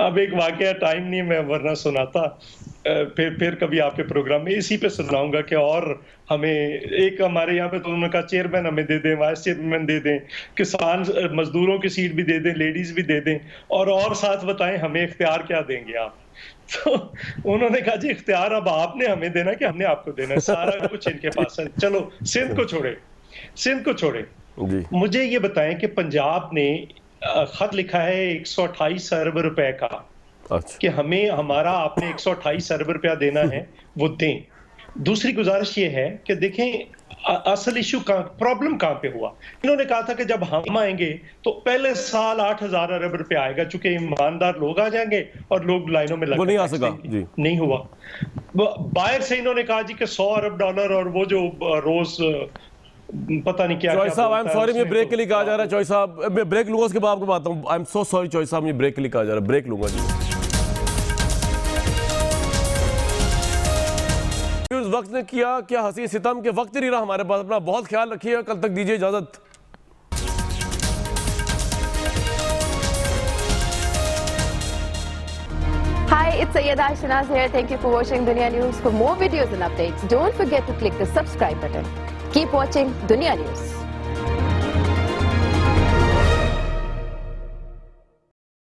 Speaker 5: अब एक वाकया, टाइम नहीं मैं वरना सुनाता, फिर कभी आपके प्रोग्राम में इसी पे सुनाऊंगा कि और हमें एक हमारे यहाँ पे तो उन्होंने कहा चेयरमैन हमें दे दें, वाइस चेयरमैन दे दें, किसान मजदूरों की सीट भी दे दें, लेडीज भी दे दें, और साथ बताएं हमें इख्तियार क्या देंगे आप। तो उन्होंने कहा जी इख्तियार अब आपने हमें देना कि हमने आपको देना है, सारा कुछ इनके पास है। चलो सिंध को छोड़े मुझे ये बताएं कि पंजाब ने खत लिखा है 128 अरब रुपए का। अच्छा। कि हमें हमारा आपने 128 अरब रुपया देना है, वो दें। दूसरी गुजारिश ये है कि देखें असल इशू प्रॉब्लम कहाँ पे हुआ। इन्होंने कहा था कि जब हम आएंगे तो पहले साल 8,000 अरब रुपया आएगा, चूंकि ईमानदार लोग आ जाएंगे और लोग लाइनों में
Speaker 1: वो नहीं आ सका जी।
Speaker 5: नहीं हुआ। बाहर से इन्होंने कहा जी कि $100 अरब और वो जो रोज पता नहीं क्या।
Speaker 1: चॉइस साहब आई एम सॉरी, मैं ब्रेक के लिए कहा जा रहा है। चॉइस साहब मैं ब्रेक लूंगा, उसके बाद आपको बताता हूँ। I am so sorry choice साहब, मैं ब्रेक के लिए कहा जा रहा है, ब्रेक लूंगा जी। वक्त ने किया क्या हंसी सितम के वक्त नहीं रहा हमारे पास। अपना बहुत ख्याल रखिएगा, कल तक दीजिए इजाजत।
Speaker 6: Hi, it's Sayyeda Shanaz here. Thank you for watching Dunya News. For more videos and updates, don't forget to click the subscribe button. Keep watching Dunya News.